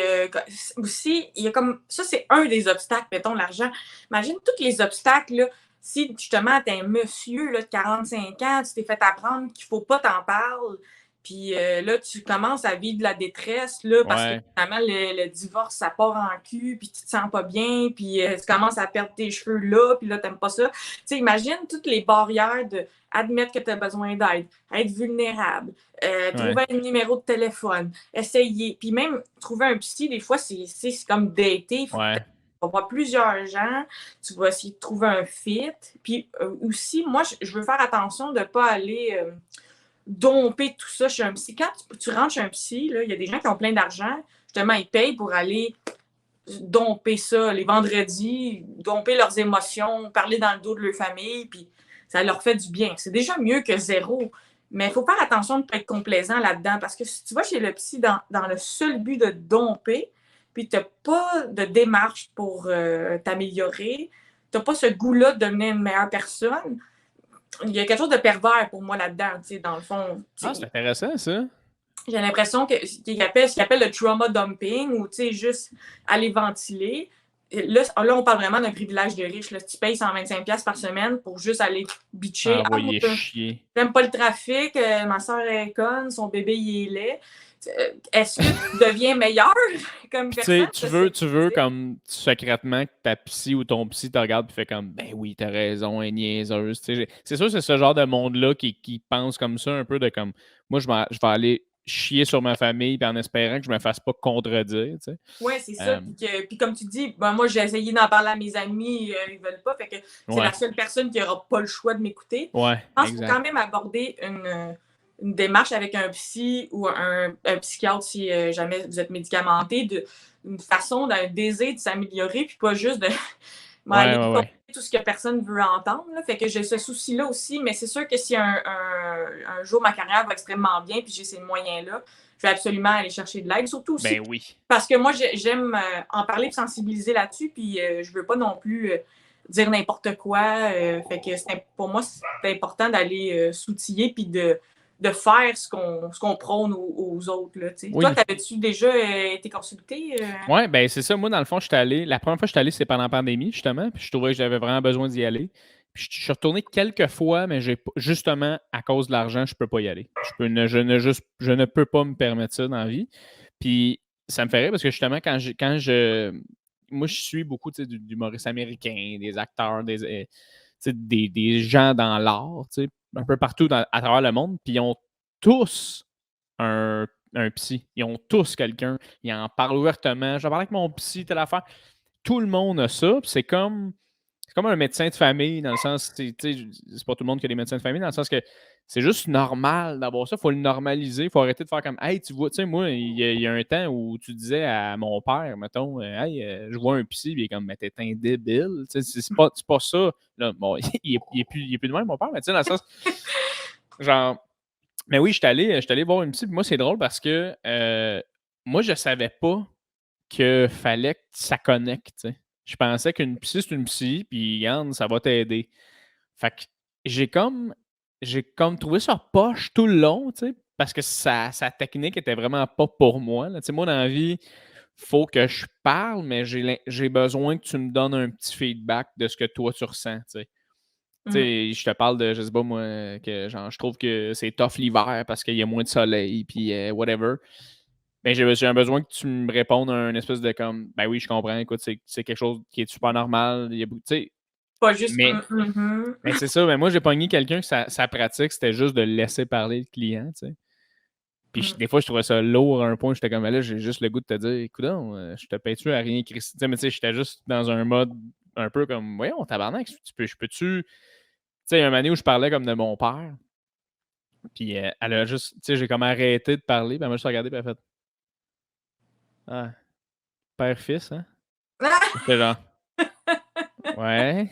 aussi, il y a comme ça, c'est un des obstacles, mettons, l'argent. Imagine tous les obstacles, là. Si justement, t'es un monsieur là, de 45 ans, tu t'es fait apprendre qu'il faut pas t'en parler, puis là, tu commences à vivre de la détresse, là, parce que Ouais. finalement, le divorce, ça part en cul, puis tu te sens pas bien, puis tu commences à perdre tes cheveux là, puis là, t'aimes pas ça. Tu sais, imagine toutes les barrières de admettre que tu as besoin d'aide, être vulnérable, trouver un numéro de téléphone, essayer. Puis même trouver un psy, des fois, c'est comme dater. Ouais. On va voir plusieurs gens, tu vas essayer de trouver un fit. Puis aussi, moi, je veux faire attention de ne pas aller domper tout ça chez un psy. Quand tu rentres chez un psy, il y a des gens qui ont plein d'argent, justement, ils payent pour aller domper ça les vendredis, domper leurs émotions, parler dans le dos de leur famille, puis ça leur fait du bien. C'est déjà mieux que zéro. Mais il faut faire attention de ne pas être complaisant là-dedans, parce que si tu vas chez le psy dans le seul but de domper, puis tu n'as pas de démarche pour t'améliorer, tu n'as pas ce goût-là de devenir une meilleure personne, il y a quelque chose de pervers pour moi là-dedans, tu sais, dans le fond. Ah, c'est intéressant, ça. J'ai l'impression que ce qu'il appelle le trauma dumping, ou tu sais, juste aller ventiler. Là, on parle vraiment d'un privilège de riche. Là. Tu payes 125$ par semaine pour juste aller bitcher. Envoyer chier. J'aime pas le trafic, ma soeur est conne, son bébé il est laid. Est-ce que tu deviens meilleur comme personne? Tu veux comme secrètement que ta psy ou ton psy te regarde et fait comme ben oui, t'as raison, elle est niaiseuse. C'est sûr, c'est ce genre de monde-là qui pense comme ça, un peu de comme moi, je vais aller chier sur ma famille en espérant que je me fasse pas contredire. Oui, c'est ça. Puis comme tu dis, ben moi, j'ai essayé d'en parler à mes amis, ils veulent pas. Fait que c'est la seule personne qui n'aura pas le choix de m'écouter. Ouais, je pense qu'il faut quand même aborder une démarche avec un psy ou un psychiatre si jamais vous êtes médicamenté, une façon, d'un désir de s'améliorer, puis pas juste de aller tout ce que personne veut entendre. Là. Fait que j'ai ce souci-là aussi, mais c'est sûr que si un jour ma carrière va extrêmement bien, puis j'ai ces moyens-là, je vais absolument aller chercher de l'aide. Surtout aussi parce que moi, j'aime en parler et sensibiliser là-dessus, puis je veux pas non plus dire n'importe quoi. Fait que pour moi, c'est important d'aller s'outiller puis de faire ce qu'on prône aux autres. Là, Toi, t'avais-tu déjà été consulté? Oui, ben c'est ça. Moi, dans le fond, la première fois que je suis allé, c'est pendant la pandémie, justement. Puis je trouvais que j'avais vraiment besoin d'y aller. Puis je suis retourné quelques fois, mais justement, à cause de l'argent, je ne peux pas y aller. Je ne peux pas me permettre ça dans la vie. Puis ça me fait rire parce que justement, moi, je suis beaucoup d'humoristes américains, des acteurs, des gens dans l'art, un peu partout à travers le monde. Puis ils ont tous un psy. Ils ont tous quelqu'un. Ils en parlent ouvertement. Je parle avec mon psy, telle affaire. Tout le monde a ça. C'est comme un médecin de famille, dans le sens, c'est pas tout le monde qui a des médecins de famille, dans le sens que c'est juste normal d'avoir ça. Il faut le normaliser. Il faut arrêter de faire comme hey, tu vois, moi, il y a un temps où tu disais à mon père, mettons, hey, je vois un psy, il est comme, mais t'es un débile. C'est pas ça. Là, bon, il est plus de même, mon père, mais tu sais, dans le sens, genre, mais oui, je suis allé voir une psy. Moi, c'est drôle parce que moi, je savais pas qu'il fallait que ça connecte. T'sais. Je pensais qu'une psy, c'est une psy, puis Yann, ça va t'aider. Fait que j'ai comme trouvé ça poche tout le long, parce que sa technique était vraiment pas pour moi. Là. Moi, dans la vie, faut que je parle, mais j'ai besoin que tu me donnes un petit feedback de ce que toi, tu ressens. Je te parle de, je sais pas moi, que genre, je trouve que c'est tough l'hiver parce qu'il y a moins de soleil, puis whatever. Mais j'ai un besoin que tu me répondes à une espèce de comme, ben oui, je comprends, écoute, c'est quelque chose qui est super normal. Pas juste. Mais c'est ça, mais moi, j'ai pogné quelqu'un que sa pratique, c'était juste de laisser parler le client, tu sais. Puis des fois, je trouvais ça lourd à un point. J'étais comme, là, j'ai juste le goût de te dire, écoute, je te paye-tu à rien, Christ. Mais tu sais, j'étais juste dans un mode un peu comme, voyons, tabarnak, je peux-tu. Tu sais, un moment donné où je parlais comme de mon père. Puis elle a juste, tu sais, j'ai comme arrêté de parler. Puis elle m'a juste regardé, puis elle a fait, ah, père-fils, hein? J'étais genre, ouais.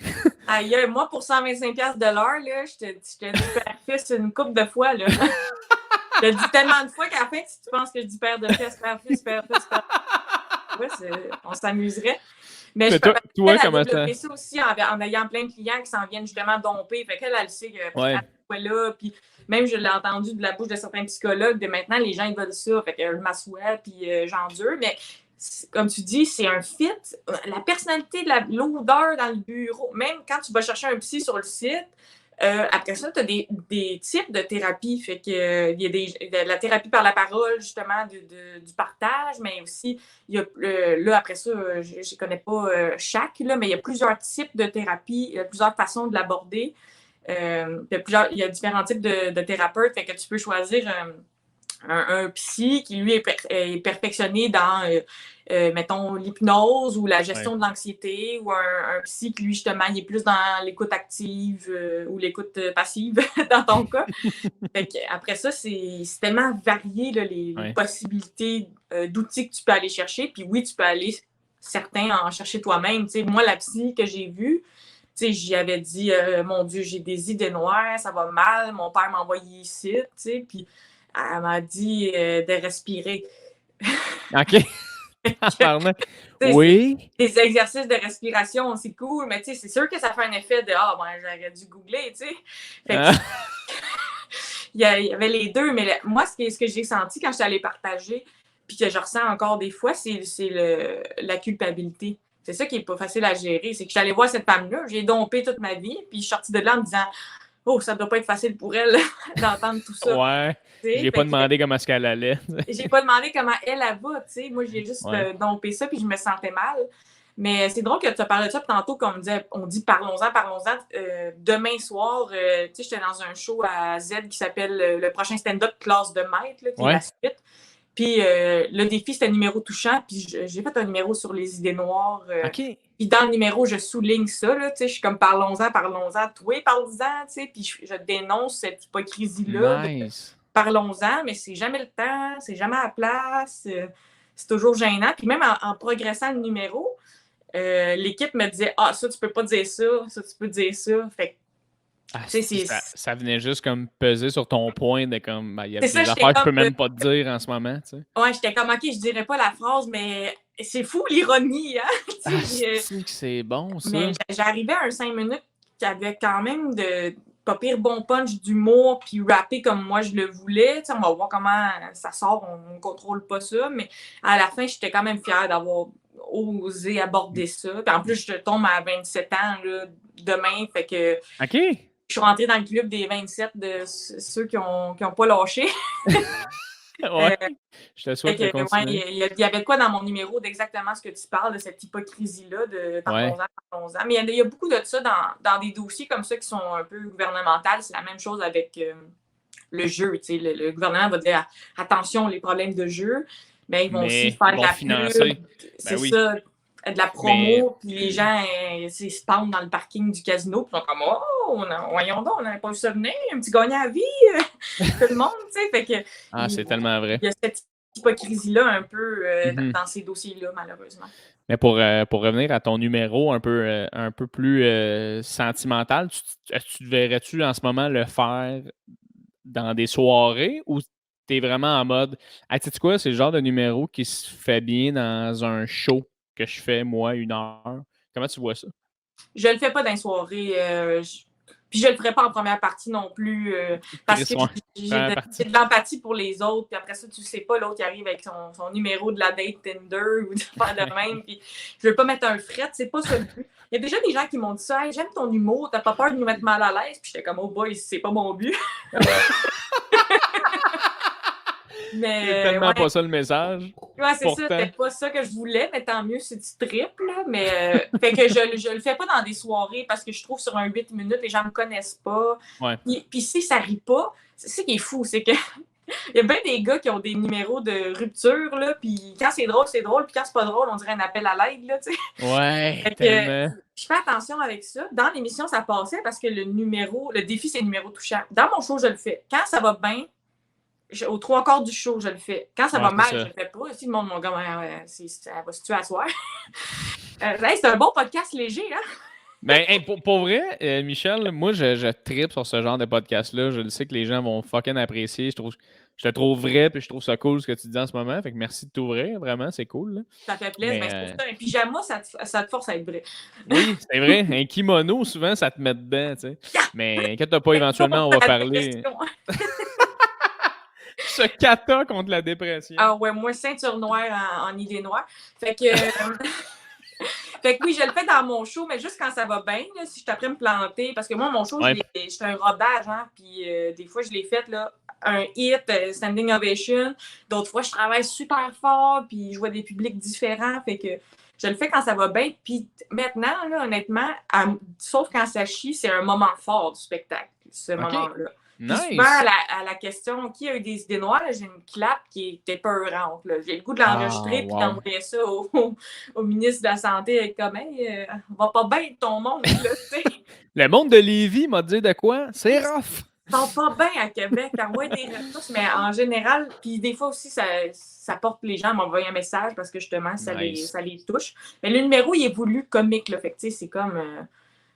Aïe, moi, pour 125$ de l'heure, là, je te dis père-fils une couple de fois, là. Je te dis tellement de fois qu'à la fin, si tu penses que je dis père-fils, père-fils, père-fils, on s'amuserait. Mais je peux toi, comment ça? développer ça aussi en ayant plein de clients qui s'en viennent justement domper. Fait qu'elle, elle sait que là, puis même je l'ai entendu de la bouche de certains psychologues, de maintenant, les gens, ils veulent ça. Fait que je m'assois, puis j'endure. Mais comme tu dis, c'est un fit. La personnalité, l'odeur dans le bureau, même quand tu vas chercher un psy sur le site, après ça, tu as des types de thérapie. Fait que, il y a de la thérapie par la parole, justement, du partage, mais aussi, il y a, là, après ça, je ne connais pas chaque, là, mais il y a plusieurs types de thérapie, il y a plusieurs façons de l'aborder. Il y a différents types de thérapeutes, fait que tu peux choisir un psy qui, lui, est perfectionné dans, mettons, l'hypnose ou la gestion de l'anxiété, ou un psy qui, lui, justement, il est plus dans l'écoute active ou l'écoute passive, dans ton cas. Fait que, après ça, c'est tellement varié, là, les possibilités d'outils que tu peux aller chercher. Puis oui, tu peux aller, certains, en chercher toi-même. Tu sais, moi, la psy que j'ai vue, tu sais, j'y avais dit, mon Dieu, j'ai des idées noires, ça va mal, mon père m'a envoyé ici, tu sais, puis elle m'a dit de respirer. OK. Oui. Des exercices de respiration, c'est cool, mais tu sais, c'est sûr que ça fait un effet de j'aurais dû googler, tu sais. Fait que, il y avait les deux, mais moi, ce que j'ai senti quand je suis allée partager, puis que je ressens encore des fois, c'est la culpabilité. C'est ça qui n'est pas facile à gérer. C'est que je suis allée voir cette femme-là, j'ai dompé toute ma vie, puis je suis sortie de là en me disant oh, ça doit pas être facile pour elle d'entendre tout ça. Ouais. J'ai pas demandé comment est-ce qu'elle allait. J'ai pas demandé comment elle va, tu sais. Moi, j'ai juste dompé ça, puis je me sentais mal. Mais c'est drôle que tu as parlé de ça, puis tantôt, comme on dit parlons-en. Demain soir, tu sais, j'étais dans un show à Z qui s'appelle le prochain stand-up classe de maître, là, qui est la suite. Puis le défi, c'était un numéro touchant. Puis j'ai fait un numéro sur les idées noires. OK. Puis dans le numéro, je souligne ça. Là, je suis comme parlons-en. Toi, parlons-en. Puis je dénonce cette hypocrisie-là. Nice. Parlons-en, mais c'est jamais le temps, c'est jamais à la place. C'est toujours gênant. Puis même en progressant le numéro, l'équipe me disait ça, tu peux pas dire ça, ça, tu peux dire ça. Fait ça venait juste comme peser sur ton point de comme il y a des ça, affaires que je peux même pas te dire en ce moment, tu sais. Ouais, j'étais comme OK, je dirais pas la phrase, mais c'est fou l'ironie, hein? C'est bon, ça. Mais j'arrivais à un 5 minutes qui avait quand même de pas pire bon punch d'humour, puis rapper comme moi je le voulais. T'sais, on va voir comment ça sort, on ne contrôle pas ça, mais à la fin, j'étais quand même fière d'avoir osé aborder ça. Puis en plus, je tombe à 27 ans là, demain, fait que OK. je suis rentrée dans le club des 27 de ceux qui ont pas lâché. Ouais. Je te souhaite de continuer. Il y avait de quoi dans mon numéro d'exactement ce que tu parles, de cette hypocrisie-là, de parlons-en. Mais il y a beaucoup de ça dans des dossiers comme ça qui sont un peu gouvernementaux. C'est la même chose avec le jeu. Le gouvernement va dire attention, les problèmes de jeu. Mais ils vont aussi faire de la financer. Pub. C'est ça, de la promo. Puis les gens se spawnent dans le parking du casino. Puis ils sont comme voyons donc, on n'avait pas vu ça venir. Un petit gagnant à vie. Tout le monde, tu sais. Fait que c'est tellement vrai. Il y a cette hypocrisie-là un peu dans ces dossiers-là, malheureusement. Mais pour revenir à ton numéro un peu plus sentimental, tu verrais-tu en ce moment le faire dans des soirées ou tu es vraiment en mode tu sais quoi, c'est le genre de numéro qui se fait bien dans un show que je fais, moi, 1 heure. Comment tu vois ça? Je le fais pas dans les soirées. Puis je le ferai pas en première partie non plus. Parce que j'ai de l'empathie pour les autres. Puis après ça, tu sais pas, l'autre qui arrive avec son numéro de la date Tinder ou de faire de même. Puis je veux pas mettre un fret. C'est pas ça le but. Il y a déjà des gens qui m'ont dit ça. Hey, j'aime ton humour. T'as pas peur de nous mettre mal à l'aise. Puis j'étais comme, oh boy, c'est pas mon but. Mais, c'est tellement pas ça le message. Ouais, c'est ça. C'était pas ça que je voulais, mais tant mieux, c'est du triple. Mais fait que je le fais pas dans des soirées parce que je trouve sur un 8 minutes, les gens me connaissent pas. Ouais. Puis si ça rit pas, c'est ça qui est fou, c'est que Il y a bien des gars qui ont des numéros de rupture, là, puis quand c'est drôle, puis quand c'est pas drôle, on dirait un appel à l'aide, là, tu sais. Ouais, Fait tellement. je fais attention avec ça. Dans l'émission, ça passait parce que le défi, c'est le numéro touchant. Dans mon show, je le fais. Quand ça va bien, aux trois quarts du show, je le fais. Quand ça Ouais, va c'est mal, ça. je le fais pas. Si le monde m'a dit, ça va se tuer à soir. C'est un bon podcast léger, hein? Ben, hey, pour vrai, Michel, moi, je tripe sur ce genre de podcast-là. Je le sais que les gens vont fucking apprécier. Je te trouve vrai, puis je trouve ça cool ce que tu dis en ce moment. Fait que merci de t'ouvrir, vraiment, c'est cool. Là. Ça fait plaisir. Ben, c'est pour Mais ça. Un pyjama, ça te force à être vrai. oui, c'est vrai. Un kimono, souvent, ça te met dedans, tu sais. Mais quand t'as pas Question éventuellement, on pour va ta parler. question. Ce kata contre la dépression. Ah ouais, moi, ceinture noire en idée noire. Fait que, fait que oui, je le fais dans mon show, mais juste quand ça va bien, là, si je suis après me planter. Parce que moi, mon show, Ouais. je fais un rodage, hein, puis des fois, je l'ai fait, là, un hit, standing ovation. D'autres fois, je travaille super fort, puis je vois des publics différents. Fait que je le fais quand ça va bien. Puis maintenant, là, honnêtement, sauf quand ça chie, c'est un moment fort du spectacle, ce moment-là. Puis souvent, Nice. à la question qui a eu des idées noires, j'ai une clap qui était peurante. J'ai le goût de l'enregistrer puis wow. d'envoyer ça au ministre de la Santé avec comme hey, va pas bien ton monde, là, tu sais. Le monde de Lévis m'a dit de quoi? C'est rough. Ils sont pas bien à Québec, envoie des ressources, mais en général, puis des fois aussi, ça porte les gens à m'envoyer un message parce que justement, ça les touche. Mais le numéro, il est voulu comique, là. Fait que tu sais, c'est comme.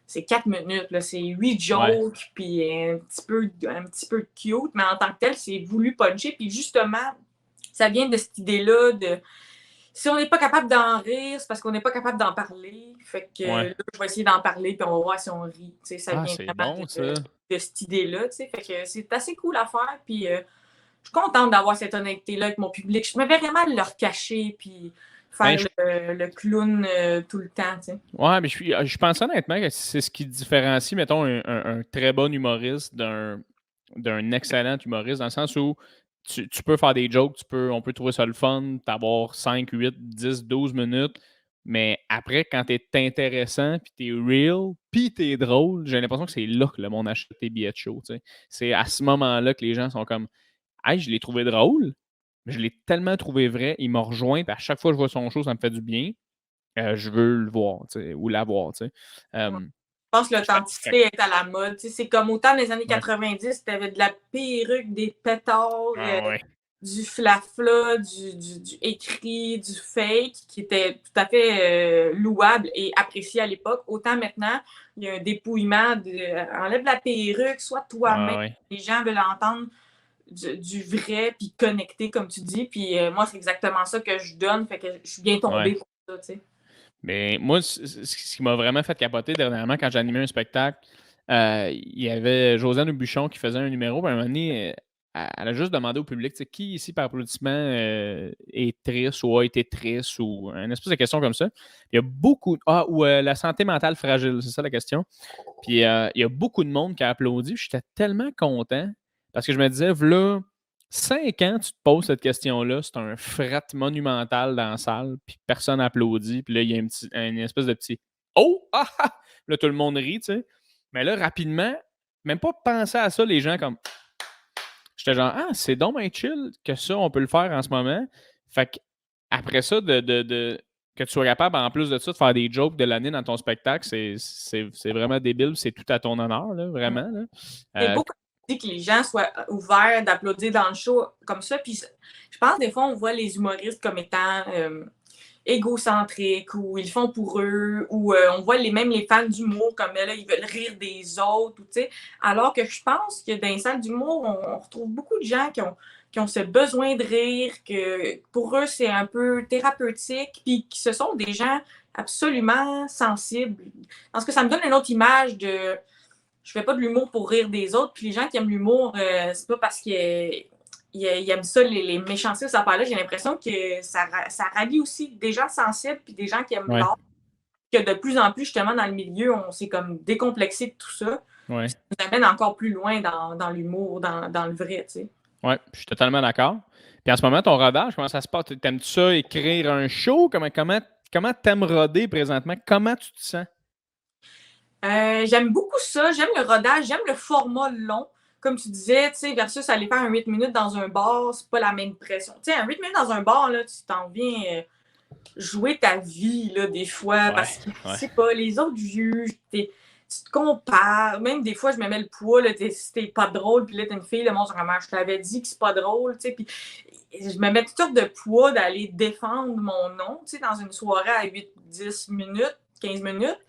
C'est 4 minutes, là, c'est 8 jokes, puis un petit peu cute, mais en tant que tel, c'est voulu puncher. Puis justement, ça vient de cette idée-là de si on n'est pas capable d'en rire, c'est parce qu'on n'est pas capable d'en parler. Fait que là, je vais essayer d'en parler, puis on va voir si on rit. T'sais, ça vient vraiment bon, de cette idée-là. Fait que c'est assez cool à faire, puis je suis contente d'avoir cette honnêteté-là avec mon public. Je me verrais mal leur cacher, puis faire le clown tout le temps. T'sais. Ouais, mais je pense honnêtement que c'est ce qui différencie, mettons, un très bon humoriste d'un excellent humoriste, dans le sens où tu peux faire des jokes, on peut trouver ça le fun, t'avoir 5, 8, 10, 12 minutes, mais après, quand t'es intéressant, puis t'es real, puis t'es drôle, j'ai l'impression que c'est là que le monde achète tes billets de show. T'sais. C'est à ce moment-là que les gens sont comme « Hey, je l'ai trouvé drôle, mais je l'ai tellement trouvé vrai, il m'a rejoint, puis à chaque fois que je vois son show, ça me fait du bien. » je veux le voir, ou l'avoir, tu sais. Je pense que l'authenticité est à la mode. C'est comme autant dans les années 90, tu avais de la perruque, des pétards, du flafla, du écrit, du fake, qui était tout à fait louable et apprécié à l'époque. Autant maintenant, il y a un dépouillement enlève la perruque, soit toi-même. Les gens veulent entendre du vrai, puis connecter, comme tu dis. Puis moi, c'est exactement ça que je donne. Fait que je suis bien tombée pour ça, tu sais. Mais moi, ce qui m'a vraiment fait capoter dernièrement, quand j'animais un spectacle, il y avait Josiane Aubuchon qui faisait un numéro. À un moment donné, elle a juste demandé au public qui ici, par applaudissement, est triste ou a été triste ou une espèce de question comme ça. Il y a beaucoup. Ou la santé mentale fragile, c'est ça la question. Puis il y a beaucoup de monde qui a applaudi. J'étais tellement content parce que je me disais, voilà, 5 ans, tu te poses cette question-là, c'est un fret monumental dans la salle, puis personne n'applaudit, puis là, il y a une espèce de petit Oh! Ah! Ah! Là, tout le monde rit, tu sais. Mais là, rapidement, même pas penser à ça, les gens comme. J'étais genre, ah, c'est donc bien chill que ça, on peut le faire en ce moment. Fait que, après ça, que tu sois capable, en plus de ça, de faire des jokes de l'année dans ton spectacle, c'est vraiment débile, c'est tout à ton honneur, là, vraiment. Là. C'est beaucoup que les gens soient ouverts d'applaudir dans le show comme ça. Puis je pense des fois, on voit les humoristes comme étant égocentriques ou ils le font pour eux ou on voit même les fans d'humour comme là, ils veulent rire des autres. Alors que je pense que dans les salles d'humour, on retrouve beaucoup de gens qui ont ce besoin de rire, que pour eux, c'est un peu thérapeutique, puis qui ce sont des gens absolument sensibles. Parce que ça me donne une autre image de je fais pas de l'humour pour rire des autres. Puis les gens qui aiment l'humour, c'est pas parce qu'ils aiment ça, les méchancetés, cette affaire-là. J'ai l'impression que ça rallie aussi des gens sensibles puis des gens qui aiment l'art. Que de plus en plus, justement, dans le milieu, on s'est comme décomplexé de tout ça. Ouais. Ça nous amène encore plus loin dans l'humour, dans le vrai, tu sais. Oui, je suis totalement d'accord. Puis en ce moment, ton rodage, comment ça se passe? T'aimes-tu ça, écrire un show? Comment t'aimes roder présentement? Comment tu te sens? J'aime beaucoup ça. J'aime le rodage. J'aime le format long. comme tu disais, tu sais, versus aller faire un 8 minutes dans un bar, c'est pas la même pression. Tu sais, un 8 minutes dans un bar, là, tu t'en viens jouer ta vie, là, des fois, parce que, je sais pas, les autres jugent, tu te compares. Même des fois, je me mets le poids, là, si t'es pas drôle, puis là, t'es une fille, le monde, vraiment, je t'avais dit que c'est pas drôle, tu sais, puis je me mets toutes sortes de poids d'aller défendre mon nom, tu sais, dans une soirée à 8-10 minutes, 15 minutes.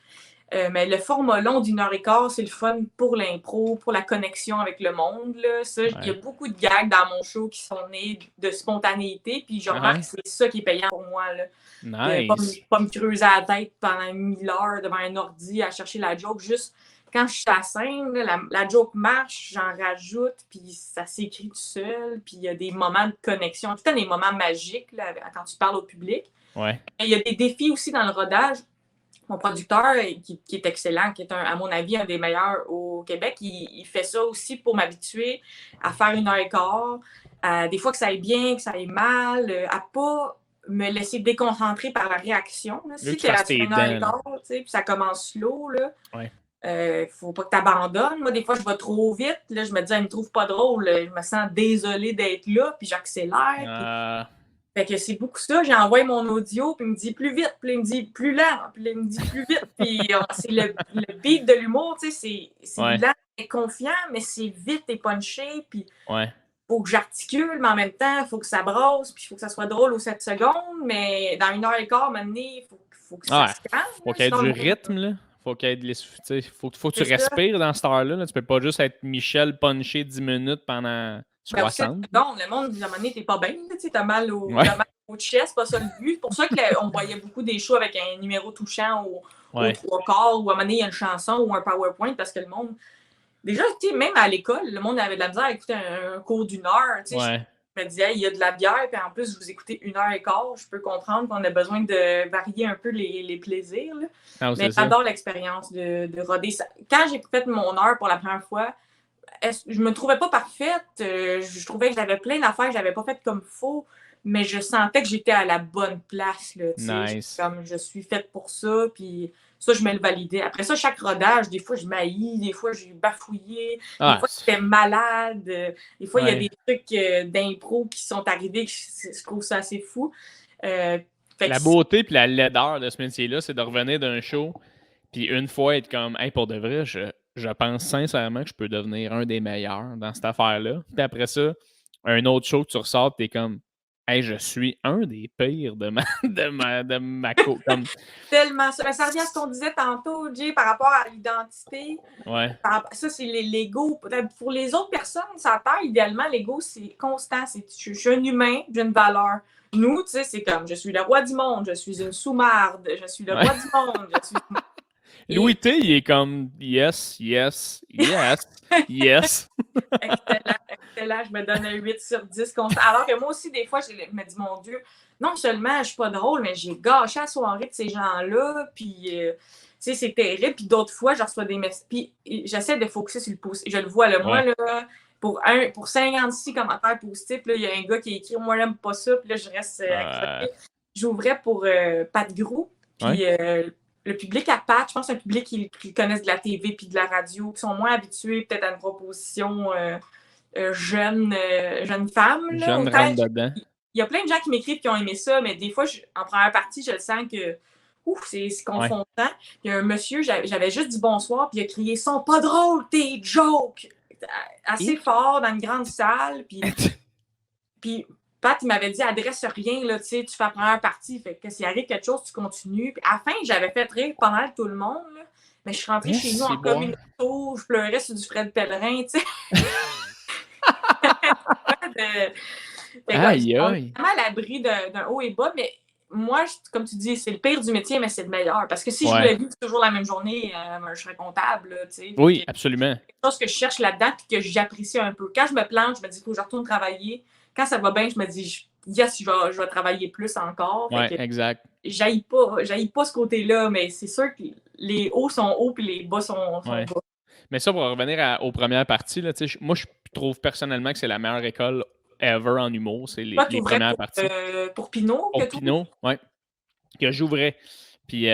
Mais le format long d'1h15, c'est le fun pour l'impro, pour la connexion avec le monde. Il y a beaucoup de gags dans mon show qui sont nés de spontanéité, puis je remarque que c'est ça qui est payant pour moi. Là. Nice. Pas me creuser la tête pendant 1000 heures devant un ordi à chercher la joke. Juste quand je suis à la scène, la joke marche, j'en rajoute, puis ça s'écrit tout seul, puis il y a des moments de connexion. Tout le temps des moments magiques là, quand tu parles au public. Ouais. Il y a des défis aussi dans le rodage. Mon producteur, qui est excellent, qui est, à mon avis, un des meilleurs au Québec, il fait ça aussi pour m'habituer à faire 1h15. Des fois que ça aille bien, que ça aille mal, à pas me laisser déconcentrer par la réaction. Là. Si tu es à 1h15, puis ça commence slow, faut pas que tu abandonnes. Moi, des fois, je vais trop vite. Là, je me dis, elle me trouve pas drôle. Je me sens désolée d'être là, puis j'accélère. Fait que c'est beaucoup ça. J'ai envoyé mon audio, puis il me dit plus vite, puis il me dit plus lent, puis il me dit plus vite. Puis c'est le beat de l'humour, tu sais, c'est lent et confiant, mais c'est vite et punché, puis faut que j'articule, mais en même temps, il faut que ça brasse, puis il faut que ça soit drôle aux 7 secondes, mais dans 1h15, maintenant, il faut que ça se calme. Faut qu'il y ait du rythme, là. Faut qu'il y ait de faut que tu respires dans cette heure-là. Là. Tu peux pas juste être Michel punché 10 minutes pendant 60. Non, le monde, à un moment donné, t'es pas bien, t'as mal au chest, c'est pas ça le but. C'est pour ça qu'on voyait beaucoup des shows avec un numéro touchant au 3/4, ou à un moment donné, il y a une chanson ou un PowerPoint, parce que le monde... Déjà, même à l'école, le monde avait de la misère à écouter un cours d'1 heure. Je me disais, il y a de la bière, puis en plus, vous écoutez 1h15, je peux comprendre qu'on a besoin de varier un peu les plaisirs. Là. Mais j'adore l'expérience de roder. Quand j'ai fait mon heure pour la première fois, je me trouvais pas parfaite. Je trouvais que j'avais plein d'affaires que j'avais pas faites comme faut, mais je sentais que j'étais à la bonne place. Là, nice. Comme je suis faite pour ça, puis ça, je me le validais. Après ça, chaque rodage, des fois, je m'haïs, des fois, j'ai bafouillé, des fois, j'étais malade, des fois, il y a des trucs d'impro qui sont arrivés, je trouve ça assez fou. La beauté puis la laideur de ce métier-là, c'est de revenir d'un show, puis une fois être comme, hey, pour de vrai, je pense sincèrement que je peux devenir un des meilleurs dans cette affaire-là. Puis après ça, un autre show que tu ressors, t'es comme, hey, je suis un des pires de ma comme... Tellement ça. Ça revient à ce qu'on disait tantôt, Jay, par rapport à l'identité. Ça, c'est l'ego. Pour les autres personnes, ça perd idéalement. L'ego, c'est constant. Je suis un humain, j'ai une valeur. Nous, tu sais, c'est comme, je suis le roi du monde, je suis une sous-marde, je suis le roi du monde, je suis... Louis T, il est comme yes, yes, yes, yes. Excellent, je me donne un 8 sur 10 constant. Alors que moi aussi, des fois, je me dis, mon Dieu, non seulement je suis pas drôle, mais j'ai gâché la soirée de ces gens-là, puis tu sais, c'est terrible. Puis d'autres fois, je reçois des messages, puis j'essaie de focusser sur le positif. Je le vois, là, moi, là, pour 56 commentaires positifs, il y a un gars qui a écrit « Moi, j'aime pas ça », puis là, je reste J'ouvrais pour Pat Grou, puis le public à Pat, je pense que c'est un public qui connaissent de la TV puis de la radio, qui sont moins habitués peut-être à une proposition jeune femme. Là. Jeune rentre dedans. Il y a plein de gens qui m'écrivent qui ont aimé ça, mais des fois, en première partie, je le sens que c'est confondant. Il y a un monsieur, j'avais juste dit bonsoir, puis il a crié « Sont pas drôles, tes jokes! » assez fort dans une grande salle, puis Pat, il m'avait dit, adresse rien, là, tu sais, tu fais la première partie. Fait que s'il arrive quelque chose, tu continues. Puis à la fin, j'avais fait rire pas mal tout le monde, là. Mais je suis rentrée chez nous en communauté, je pleurais sur du Fred Pellerin, tu sais. Aïe, on est vraiment à l'abri d'un haut et bas, mais moi, comme tu dis, c'est le pire du métier, mais c'est le meilleur. Parce que si je voulais vivre toujours la même journée, je serais comptable, là, tu sais. Oui, absolument. C'est quelque chose que je cherche là-dedans et que j'apprécie un peu. Quand je me plante, je me dis, il faut que je retourne travailler. Quand ça va bien, je me dis, yes, je vais travailler plus encore. Oui, exact. J'haïs pas ce côté-là, mais c'est sûr que les hauts sont hauts et les bas sont bas. Mais ça, pour revenir aux premières parties, là, moi, je trouve personnellement que c'est la meilleure école ever en humour. C'est les premières parties. Pour Pinot? Pour Pinot, oui. Que j'ouvrais. Puis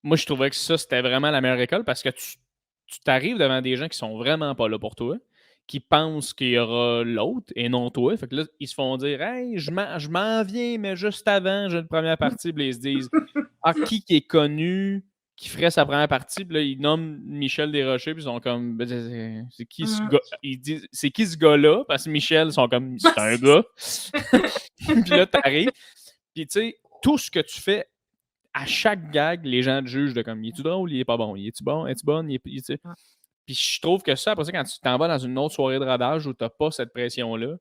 moi, je trouvais que ça, c'était vraiment la meilleure école parce que tu t'arrives devant des gens qui sont vraiment pas là pour toi, qui pensent qu'il y aura l'autre et non toi. Fait que là, ils se font dire « Hey, je m'en viens, mais juste avant, j'ai une première partie. » Puis là, ils se disent « Ah, qui est connu, qui ferait sa première partie? » Puis là, ils nomment Michel Desrochers, puis ils sont comme ben, c'est qui ce gars? Ils disent c'est qui ce gars-là? Parce que Michel, ils sont comme c'est un gars. Puis là, t'arrives. Puis tu sais, tout ce que tu fais, à chaque gag, les gens te jugent de comme, il est-tu drôle, il est pas bon, il est-tu bon, es-tu bonne, tu sais. Puis je trouve que ça, après ça, quand tu t'en vas dans une autre soirée de rodage où t'as pas cette pression-là,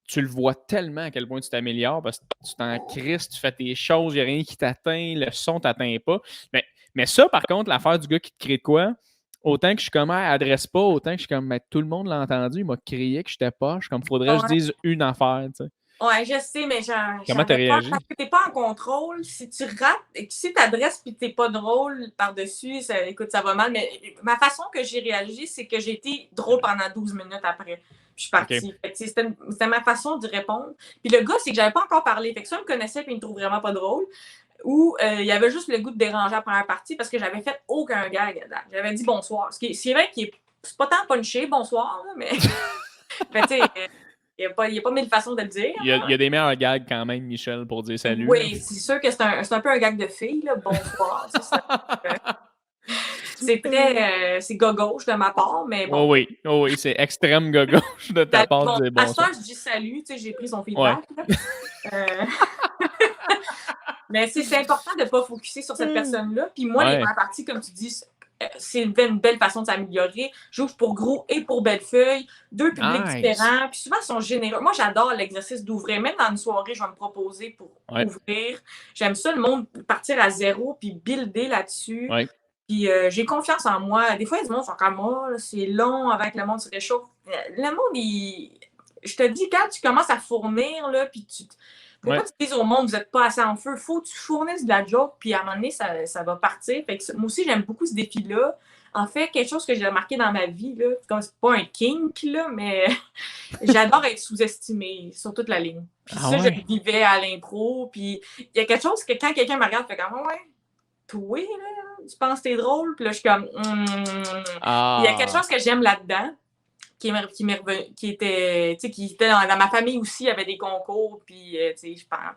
tu le vois tellement à quel point tu t'améliores parce que tu t'en crisses, tu fais tes choses, il n'y a rien qui t'atteint, le son t'atteint pas. Mais ça, par contre, l'affaire du gars qui te crée de quoi, autant que je suis comme, adresse pas, autant que je suis comme, mais tout le monde l'a entendu, il m'a crié que j'étais poche, comme, faudrait que je dise une affaire, tu sais. Ouais, je sais, mais Comment t'as réagi? Parce que t'es pas en contrôle. Si tu rates, si t'adresses puis t'es pas drôle par-dessus, écoute, ça va mal. Mais ma façon que j'ai réagi, c'est que j'ai été drôle pendant 12 minutes après. Puis je suis partie. Okay. C'était ma façon de répondre. Puis le gars, c'est que j'avais pas encore parlé. Fait que soit il me connaissait puis il me trouve vraiment pas drôle, ou il y avait juste le goût de déranger la première partie parce que j'avais fait aucun gag. J'avais dit bonsoir. C'est vrai qu'il c'est pas tant punché, bonsoir, là, mais. Mais tu sais. Il n'y a pas mille façons de le dire. Il y a des meilleurs gags quand même, Michel, pour dire salut. Oui, c'est sûr que c'est un peu un gag de fille, là. Bonsoir. C'est très c'est gauche de ma part, mais bon. Oh oui, c'est extrême gauche de ta part de dire bonsoir. À ça, je dis salut, tu sais, j'ai pris son feedback. Ouais. Mais c'est important de ne pas focusser sur cette personne-là. Puis moi, les premières parties, comme tu dis, c'est une belle façon de s'améliorer. J'ouvre pour Gros et pour Bellefeuille, deux publics différents. Puis souvent, ils sont généreux. Moi, j'adore l'exercice d'ouvrir. Même dans une soirée, je vais me proposer pour ouvrir. J'aime ça, le monde partir à zéro puis builder là-dessus. Ouais. Puis j'ai confiance en moi. Des fois, les gens sont comme moi, c'est long avant que le monde se réchauffe. Le monde, je te dis, quand tu commences à fournir, là, puis tu... Pourquoi tu dises au monde, vous n'êtes pas assez en feu? Faut que tu fournisses de la joke, puis à un moment donné, ça va partir. Fait que moi aussi, j'aime beaucoup ce défi-là. En fait, quelque chose que j'ai remarqué dans ma vie, là, c'est pas un kink, là, mais j'adore être sous-estimée sur toute la ligne. Puis je le vivais à l'impro. Puis il y a quelque chose que quand quelqu'un me regarde, fait comme, toi, là, tu penses que t'es drôle? Puis là, je suis comme, Il y a quelque chose que j'aime là-dedans. Qui était dans ma famille aussi, il y avait des concours, puis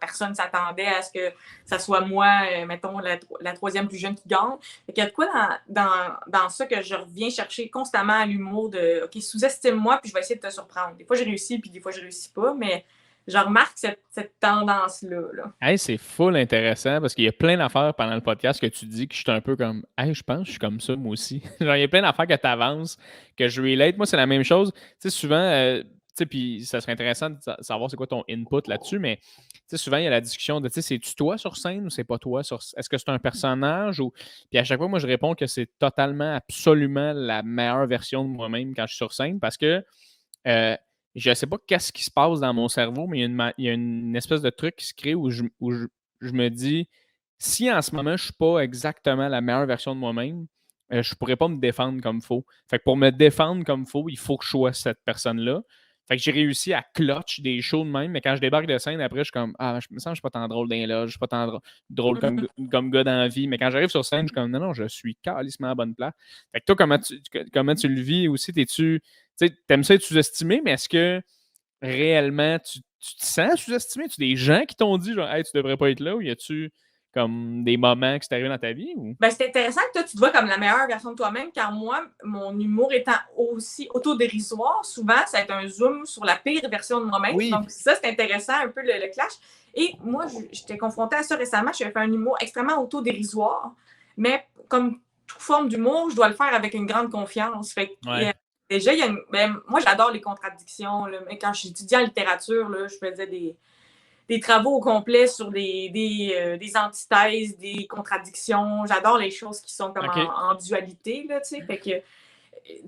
personne ne s'attendait à ce que ça soit moi, mettons, la troisième plus jeune qui gagne. Fait qu'il y a de quoi dans ça que je reviens chercher constamment à l'humour de « OK, sous-estime-moi, puis je vais essayer de te surprendre. » Des fois, je réussis, puis des fois, je réussis pas, mais je remarque cette tendance-là. Là. Hey, c'est full intéressant parce qu'il y a plein d'affaires pendant le podcast que tu dis que je suis un peu comme hey, je pense que je suis comme ça, moi aussi. Genre, il y a plein d'affaires que tu avances, que je relate. Moi, c'est la même chose. Tu sais, souvent, puis ça serait intéressant de savoir c'est quoi ton input là-dessus, mais souvent, il y a la discussion de c'est-tu toi sur scène ou c'est pas toi sur scène? Est-ce que c'est un personnage ou. Puis à chaque fois, moi, je réponds que c'est totalement, absolument la meilleure version de moi-même quand je suis sur scène parce que. Je ne sais pas qu'est-ce qui se passe dans mon cerveau, mais il y a une espèce de truc qui se crée où je me dis si en ce moment, je ne suis pas exactement la meilleure version de moi-même, je ne pourrais pas me défendre comme il faut. Fait que pour me défendre comme il faut, il faut que je sois cette personne-là. Fait que j'ai réussi à clutch des shows de même, mais quand je débarque de scène, après, je suis comme je me sens que je ne suis pas tant drôle dans les loges, je ne suis pas tant drôle comme gars dans la vie. Mais quand j'arrive sur scène, je suis comme non, je suis calissement à bonne place. Fait que toi, comment tu le vis aussi? Tu aimes ça être sous-estimé, mais est-ce que réellement tu te sens sous-estimé? Tu as des gens qui t'ont dit genre hey, tu devrais pas être là ou y a-tu comme des moments qui sont arrivés dans ta vie? Ou? Ben, c'est intéressant que toi, tu te vois comme la meilleure version de toi-même, car moi, mon humour étant aussi autodérisoire, souvent, ça va être un zoom sur la pire version de moi-même. Oui. Donc, ça, c'est intéressant, un peu le clash. Et moi, j'étais confrontée à ça récemment. J'avais fait un humour extrêmement autodérisoire, mais comme toute forme d'humour, je dois le faire avec une grande confiance. Fait que, déjà, moi, j'adore les contradictions. Là. Quand j'étudiais en littérature, là, je faisais des travaux au complet sur des antithèses, des contradictions. J'adore les choses qui sont comme en dualité, là, tu sais. Fait que,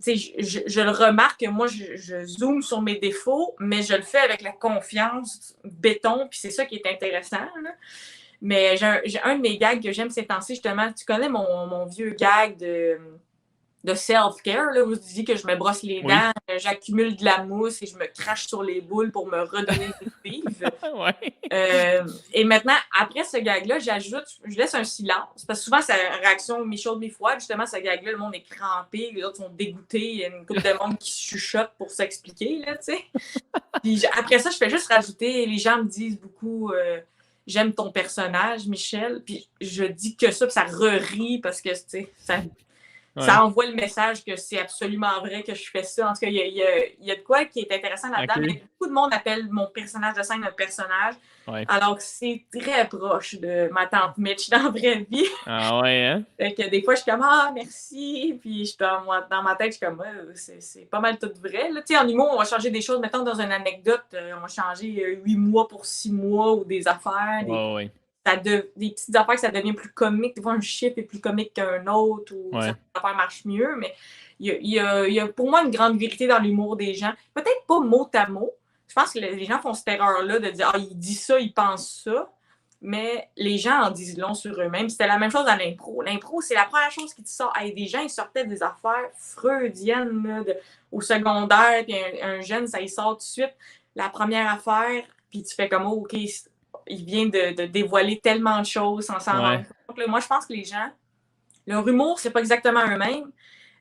je le remarque, moi, je zoome sur mes défauts, mais je le fais avec la confiance béton, puis c'est ça qui est intéressant, là. Mais j'ai un de mes gags que j'aime ces temps-ci, justement. Tu connais mon vieux gag de de self-care, là, où je dis que je me brosse les dents, j'accumule de la mousse et je me crache sur les boules pour me redonner des vives. Et maintenant, après ce gag-là, je laisse un silence, parce que souvent, c'est une réaction mi-chaude, mi-froide. Justement, ce gag-là, le monde est crampé, les autres sont dégoûtés, il y a une couple de monde qui chuchote pour s'expliquer, là, tu sais. Puis après ça, je fais juste rajouter, les gens me disent beaucoup j'aime ton personnage, Michel, puis je dis que ça, puis ça re-rit, parce que, tu sais, ça envoie le message que c'est absolument vrai que je fais ça. En tout cas, il y a de quoi qui est intéressant là-dedans. Okay. Mais beaucoup de monde appelle mon personnage de scène un personnage. Ouais. Alors que c'est très proche de ma tante Mitch dans la vraie vie. Ah ouais, hein? Fait que des fois, je suis comme « Ah, merci! » Puis dans ma tête, je suis comme « c'est pas mal tout vrai. » Tu sais, en humour, on va changer des choses. Mettons, dans une anecdote, on va changer 8 mois pour 6 mois ou des affaires. Ouais. Des petites affaires que ça devient plus comique. Des fois, un chiffre est plus comique qu'un autre ou certaines affaires marchent mieux. Mais il y a pour moi une grande vérité dans l'humour des gens. Peut-être pas mot à mot. Je pense que les gens font cette erreur-là de dire « Ah, il dit ça, il pense ça. » Mais les gens en disent long sur eux-mêmes. C'était la même chose à l'impro. L'impro, c'est la première chose qui te sort. Hey, des gens, ils sortaient des affaires freudiennes là, au secondaire, puis un jeune, ça y sort tout de suite. La première affaire, puis tu fais comme « Oh, OK, il vient de dévoiler tellement de choses sans s'en rendre compte. » Moi, je pense que les gens, leur humour, c'est pas exactement eux-mêmes,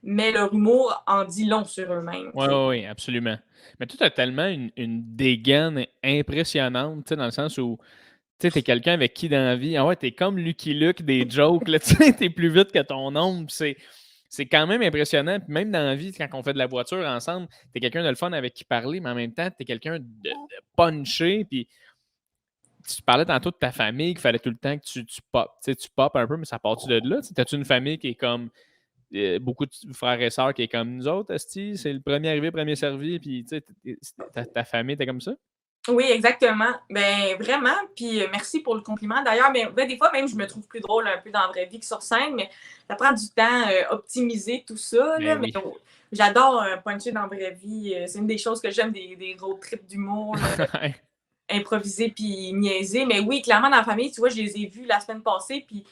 mais leur humour en dit long sur eux-mêmes. Oui, absolument. Mais toi, tu as tellement une dégaine impressionnante, dans le sens où tu sais, t'es quelqu'un avec qui dans la vie, t'es comme Lucky Luke des jokes, là, tu sais, t'es plus vite que ton ombre, c'est quand même impressionnant. Puis même dans la vie, quand on fait de la voiture ensemble, t'es quelqu'un de le fun avec qui parler, mais en même temps, t'es quelqu'un de punché, puis tu parlais tantôt de ta famille, qu'il fallait tout le temps que tu pop un peu, mais ça part-tu de là? T'as-tu une famille qui est comme beaucoup de frères et sœurs qui est comme nous autres, esti, c'est le premier arrivé, premier servi, puis tu sais, ta famille, t'es comme ça? Oui, exactement. Ben vraiment. Puis merci pour le compliment. D'ailleurs, des fois, même, je me trouve plus drôle un peu dans la vraie vie que sur scène, mais ça prend du temps optimiser tout ça. Là, mais j'adore puncher dans la vraie vie. C'est une des choses que j'aime des road trips d'humour. Improviser puis niaiser. Mais oui, clairement, dans la famille, tu vois, je les ai vus la semaine passée, puis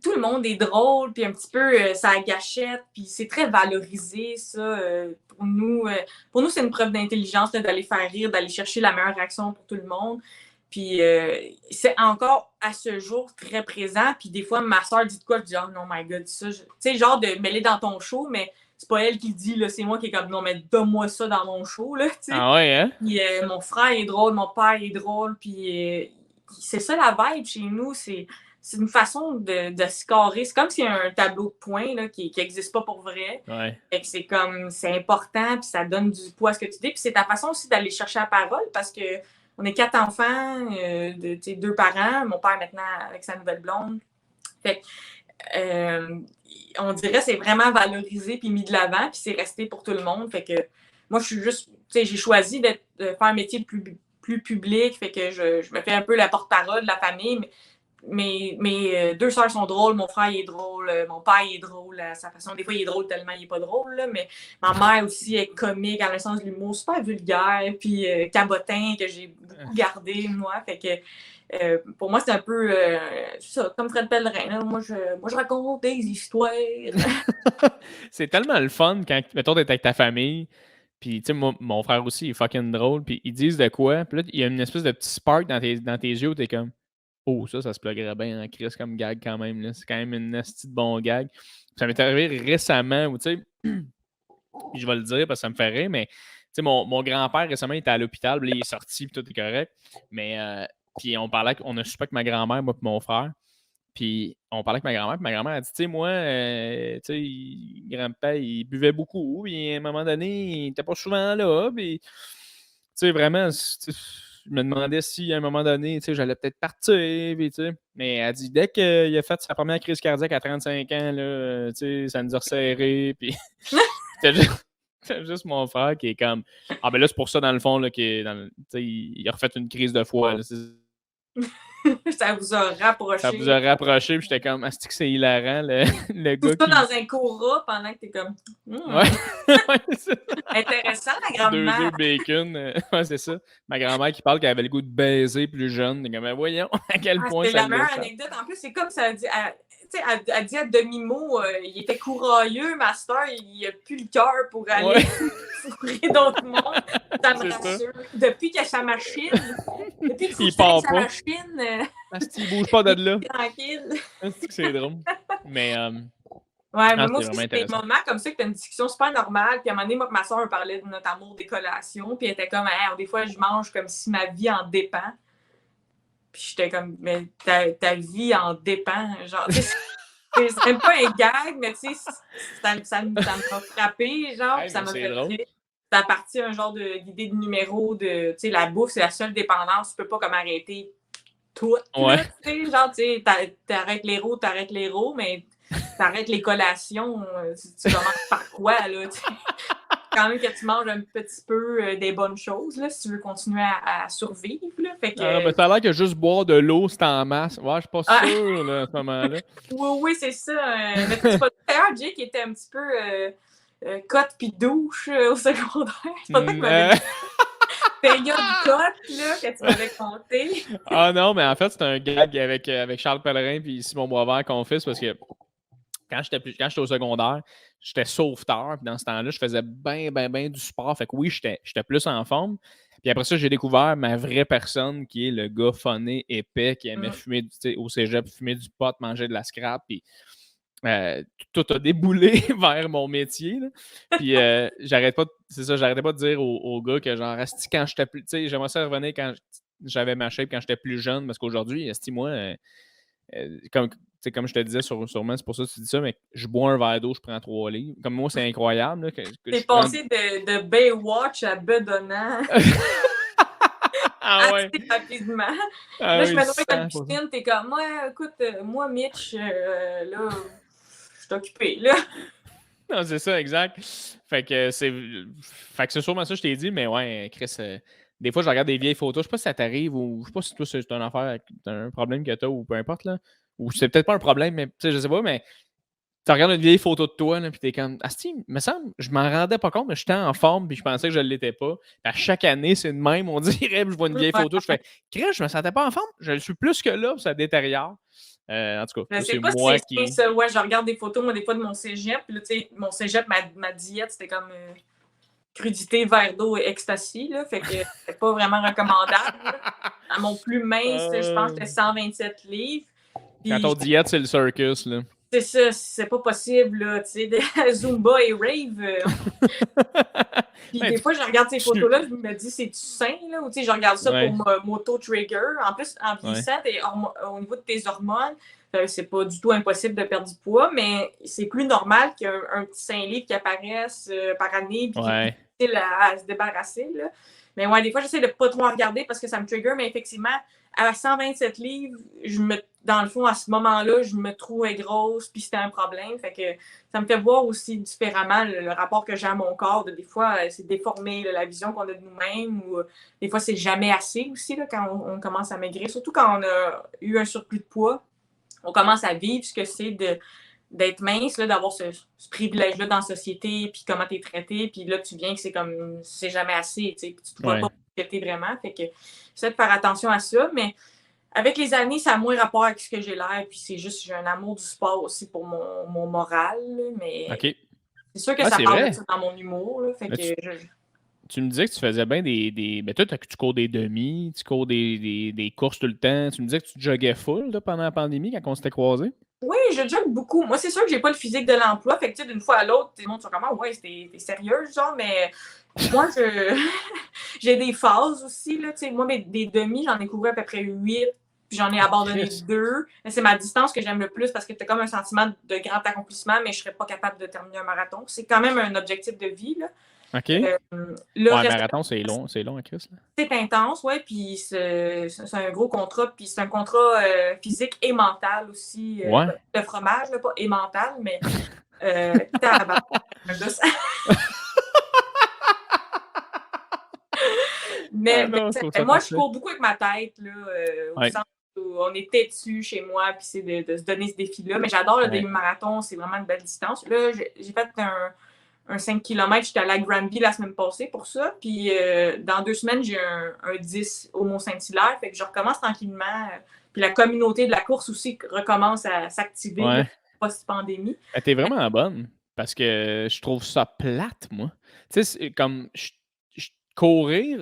tout le monde est drôle, puis un petit peu ça gâchette, puis c'est très valorisé, ça, pour nous. Pour nous, c'est une preuve d'intelligence d'aller faire rire, d'aller chercher la meilleure réaction pour tout le monde. Puis c'est encore à ce jour très présent. Puis des fois, ma soeur dit de quoi, je dis « Oh non, my God, ça. » Tu sais, genre de mêler dans ton show, mais c'est pas elle qui le dit, là, c'est moi qui est comme « Non, mais donne-moi ça dans mon show, là. » Ah ouais, hein? Puis mon frère est drôle, mon père est drôle, puis c'est ça la vibe chez nous, c'est une façon de scorer. C'est comme s'il y a un tableau de points là, qui n'existe pas pour vrai. Et que c'est important, puis ça donne du poids à ce que tu dis. Puis c'est ta façon aussi d'aller chercher la parole, parce que on est 4 enfants, 2 parents, mon père maintenant avec sa nouvelle blonde. Fait on dirait que c'est vraiment valorisé puis mis de l'avant, puis c'est resté pour tout le monde. Fait que moi, je suis juste, j'ai choisi de faire un métier plus public, fait que je me fais un peu la porte-parole de la famille, mais mes 2 sœurs sont drôles, mon frère il est drôle, mon père il est drôle à sa façon. Des fois, il est drôle tellement il est pas drôle, là, mais ma mère aussi est comique, dans le sens de l'humour, super vulgaire, puis cabotin, que j'ai beaucoup gardé, moi. Fait que pour moi, c'est un peu ça, comme Fred Pellerin. Là. Moi, je raconte des histoires. C'est tellement le fun quand, mettons, t'es avec ta famille. Puis, tu sais, mon frère aussi, il est fucking drôle. Puis, ils disent de quoi. Puis là, il y a une espèce de petit spark dans tes yeux où t'es comme, oh, ça se pluggerait bien en Chris comme gag quand même. Là. C'est quand même une nasty de bon gag. Puis ça m'est arrivé récemment où, tu sais, je vais le dire parce que ça me fait rire, mais, tu sais, mon grand-père récemment, il était à l'hôpital. Puis là, il est sorti, puis tout est correct. Mais, puis on a su pas que ma grand-mère, moi, puis mon frère. Puis on parlait avec ma grand-mère, puis ma grand-mère a dit, tu sais, moi, tu sais, grand-père, il buvait beaucoup, puis à un moment donné, il n'était pas souvent là, puis, tu sais, vraiment, je me demandais si à un moment donné, tu sais, j'allais peut-être partir, puis, tu sais, mais elle dit, dès qu'il a fait sa première crise cardiaque à 35 ans, là, tu sais, ça nous a resserrés, puis c'est juste mon frère qui est comme, ah ben là, c'est pour ça, dans le fond, là, tu sais, il a refait une crise de foie, là, Ça vous a rapproché. Ça vous a rapproché, puis j'étais comme, est-ce que c'est hilarant, le gars qui... dans un cora pendant que t'es comme... Ouais, c'est intéressant, la grand-mère. 2 œufs bacon, ouais, c'est ça. Ma grand-mère qui parle qu'elle avait le goût de baiser plus jeune. T'es comme, voyons, à quel point c'est ça la meilleure anecdote. En plus, c'est comme ça dit... sais, elle dit à demi-mot, il était courailleux, Master, il n'a plus le cœur pour aller fourrer d'autres mondes. Ça me rassure. Depuis qu'il a sa machine, depuis qu'il il part sa pas. machine, Il bouge pas de là. tranquille. C'est drôle. Mais ouais, mais moi c'est aussi, c'est des moments comme ça que tu as une discussion super normale. Puis à un moment donné, moi et ma soeur, on parlait de notre amour des collations. Puis elle était comme, hey, des fois, je mange comme si ma vie en dépend. Puis j'étais comme, mais ta vie en dépend. Genre, c'est même pas un gag, mais tu sais, ça m'a frappé, genre, puis ça m'a fait rire. Ça a parti un genre d'idée de numéro de, tu sais, la bouffe, c'est la seule dépendance. Tu peux pas comme arrêter tout. Tu sais, genre, tu sais, t'arrêtes l'héros, mais t'arrêtes les collations. Tu commences par quoi, là, tu sais? Quand même que tu manges un petit peu des bonnes choses, là, si tu veux continuer à survivre, là. Fait que, mais ça a l'air que juste boire de l'eau, c'est en masse. Ouais, je suis pas sûr, là, à ce moment-là. oui, c'est ça. Mais c'est pas d'ailleurs, Jake était un petit peu cote puis douche au secondaire. C'est pas toi qui m'avais dit période cote, là, que tu m'avais conté. Ah non, mais en fait, c'est un gag avec Charles Pellerin puis Simon Boisvert qu'on fait, parce que quand j'étais au secondaire, j'étais sauveteur. Puis dans ce temps-là, je faisais bien du sport. Fait que oui, j'étais plus en forme. Puis après ça, j'ai découvert ma vraie personne, qui est le gars phoné, épais, qui aimait fumer au cégep, fumer du pot, manger de la scrap. Puis tout a déboulé vers mon métier. Là. Puis j'arrêtais pas de dire aux gars que genre, asti, quand j'étais plus. Tu sais, j'aimerais ça revenir quand j'avais ma shape, quand j'étais plus jeune, parce qu'aujourd'hui, asti, moi, comme je te disais, sûrement, c'est pour ça que tu dis ça, mais je bois un verre d'eau, je prends 3 livres. Comme moi, c'est incroyable. Là, T'es passé de Baywatch à bedonnant. Ouais. Rapidement. Là, je me trouve dans la piscine, t'es comme, écoute, moi, Mitch, là, je suis occupé, là. Non, c'est ça, exact. Fait que c'est sûrement ça que je t'ai dit, mais ouais, Chris, des fois, je regarde des vieilles photos. Je sais pas si ça t'arrive ou je sais pas si toi, c'est une affaire, un problème que t'as ou peu importe, là. Ou c'est peut-être pas un problème, mais tu sais, je sais pas, mais tu regardes une vieille photo de toi, là, puis t'es comme, asti, me semble, je m'en rendais pas compte, mais j'étais en forme, puis je pensais que je l'étais pas. À chaque année, c'est de même, on dirait, je vois une vieille photo, je fais, Chris, je me sentais pas en forme, je le suis plus que là, puis ça détériore. En tout cas, c'est moi qui. Ça. Ouais, je regarde des photos, moi, des fois, de mon cégep. Puis là, tu sais, mon cégep, ma diète, c'était comme crudité, verre d'eau et ecstasy. Là, fait que c'était pas vraiment recommandable. Là. À mon plus mince, je pense que c'était 127 livres. Puis, quand ton diète, c'est le circus, là. C'est ça, c'est pas possible, là. Tu sais, Zumba et rave. Puis des fois, je regarde ces photos-là, je me dis, c'est-tu sain, là? Ou tu sais, je regarde ça pour Moto Trigger. En plus, en vieillissant, au niveau de tes hormones, c'est pas du tout impossible de perdre du poids, mais c'est plus normal qu'un petit 5 livres qui apparaisse par année, puis qui est difficile à se débarrasser, là. Mais ouais, des fois, j'essaie de pas trop en regarder parce que ça me trigger, mais effectivement, à 127 livres, dans le fond, à ce moment-là, je me trouvais grosse, puis c'était un problème. Fait que ça me fait voir aussi différemment le rapport que j'ai à mon corps. Des fois, c'est déformé, la vision qu'on a de nous-mêmes, ou des fois, c'est jamais assez aussi là, quand on commence à maigrir. Surtout quand on a eu un surplus de poids, on commence à vivre ce que c'est d'être mince, là, d'avoir ce privilège-là dans la société, puis comment t'es traité, puis là, tu viens que c'est comme, c'est jamais assez, tu sais, puis tu te vois pas traiter vraiment, fait que j'essaie de faire attention à ça, mais avec les années, ça a moins rapport avec ce que j'ai l'air, puis c'est juste, j'ai un amour du sport aussi pour mon moral, là, mais c'est sûr que ça parle de ça dans mon humour, là, fait que tu me disais que tu faisais bien ben toi, tu cours des demi, tu cours des courses tout le temps. Tu me disais que tu joguais full là, pendant la pandémie quand on s'était croisés. Oui, je jogue beaucoup. Moi, c'est sûr que j'ai pas le physique de l'emploi. Fait que, tu sais, d'une fois à l'autre, tout le monde se comment, ouais, t'es sérieuse, genre, mais moi, j'ai des phases aussi, là. Tu sais, moi, des demi, j'en ai couru à peu près 8, puis j'en ai abandonné 2. C'est ma distance que j'aime le plus parce que t'as comme un sentiment de grand accomplissement, mais je serais pas capable de terminer un marathon. C'est quand même un objectif de vie, là. OK. Le marathon, c'est long à Chris, là. C'est intense, oui, puis c'est un gros contrat, puis c'est un contrat physique et mental aussi. Le fromage, là, pas et mental, mais mais moi, je cours beaucoup avec ma tête, là, au sens où on est têtu chez moi, puis c'est de se donner ce défi-là. Mais j'adore le demi-marathon, c'est vraiment une belle distance. Là, j'ai fait un 5 km, j'étais allée à Granby la semaine passée pour ça. Puis dans 2 semaines, j'ai un 10 au Mont-Saint-Hilaire. Fait que je recommence tranquillement. Puis la communauté de la course aussi recommence à s'activer Ouais. post-pandémie. T'es vraiment bonne parce que je trouve ça plate, moi. Tu sais, c'est comme courir,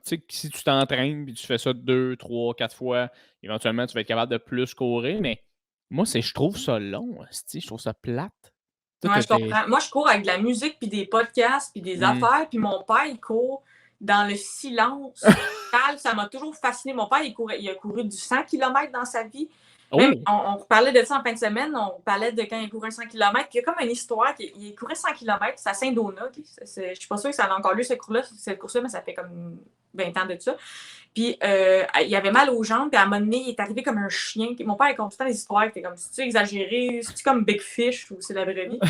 tu sais, si tu t'entraînes puis tu fais ça 2, 3, 4 fois, éventuellement, tu vas être capable de plus courir, mais moi, je trouve ça long, esti, je trouve ça plate. Ouais, je comprends. Moi, je cours avec de la musique, puis des podcasts, puis des affaires, puis mon père, il court dans le silence. Ça m'a toujours fasciné. Mon père, il a couru du 100 km dans sa vie. Même, on parlait de ça en fin de semaine, on parlait de quand il courait 100 km. Il y a comme une histoire, il courait 100 km, c'est à Saint-Donat. Je ne suis pas sûre que ça a encore lieu, cette course-là, mais ça fait comme 20 ans de ça. Puis, il avait mal aux jambes, puis à un moment donné, il est arrivé comme un chien. Mon père, il compte tout le temps des histoires, qui étaient comme, c'est-tu exagéré, c'est-tu comme Big Fish, ou c'est la vraie vie?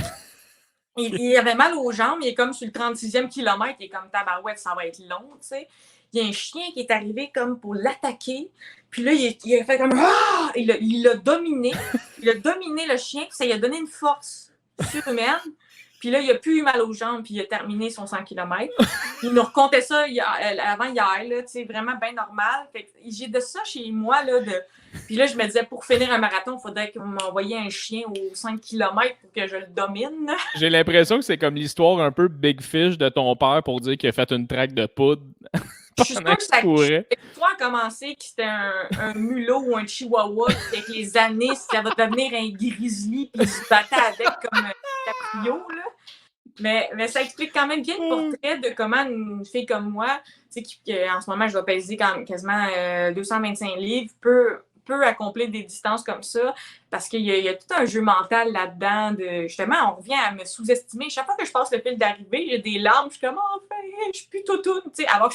Il avait mal aux jambes, il est comme sur le 36e kilomètre, il est comme tabarouette, ça va être long, tu sais. Il y a un chien qui est arrivé comme pour l'attaquer, puis là, il a fait comme ah! Il l'a dominé. Il a dominé le chien, puis ça lui a donné une force surhumaine. Puis là, il a plus eu mal aux jambes, puis il a terminé son 100 km. Il nous racontait ça avant hier, là, tu sais, vraiment bien normal. Fait que j'ai de ça chez moi, là, Puis là, je me disais, pour finir un marathon, il faudrait que vous m'envoyiez un chien aux 5 km pour que je le domine. J'ai l'impression que c'est comme l'histoire un peu Big Fish de ton père pour dire qu'il a fait une traque de poudre. Je suis sûre que l'histoire a commencé que c'était un mulot ou un chihuahua, puis avec les années, ça va devenir un grizzly, puis il se battait avec comme un caprio, là. Mais ça explique quand même bien le portrait de comment une fille comme moi, tu sais, qui en ce moment, je dois peser quasiment 225 livres, peut accomplir des distances comme ça, parce qu'il y a tout un jeu mental là-dedans. Justement, on revient à me sous-estimer. Chaque fois que je passe le fil d'arrivée, j'ai des larmes, je suis comme « enfin, je suis plus toutoune », tu sais, alors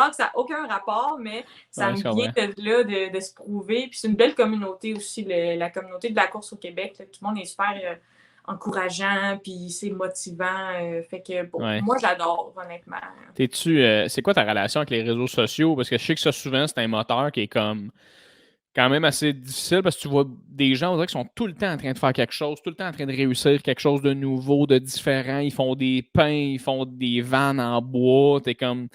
que ça n'a aucun rapport, mais ça me vient de se prouver. Puis c'est une belle communauté aussi, la communauté de la course au Québec. Là, tout le monde est super encourageant, puis c'est motivant. Fait que moi, j'adore, honnêtement. C'est quoi ta relation avec les réseaux sociaux? Parce que je sais que ça, souvent, c'est un moteur qui est comme quand même assez difficile parce que tu vois des gens, on dirait, qui sont tout le temps en train de faire quelque chose, tout le temps en train de réussir quelque chose de nouveau, de différent. Ils font des pains, ils font des vannes en bois. T'es comme...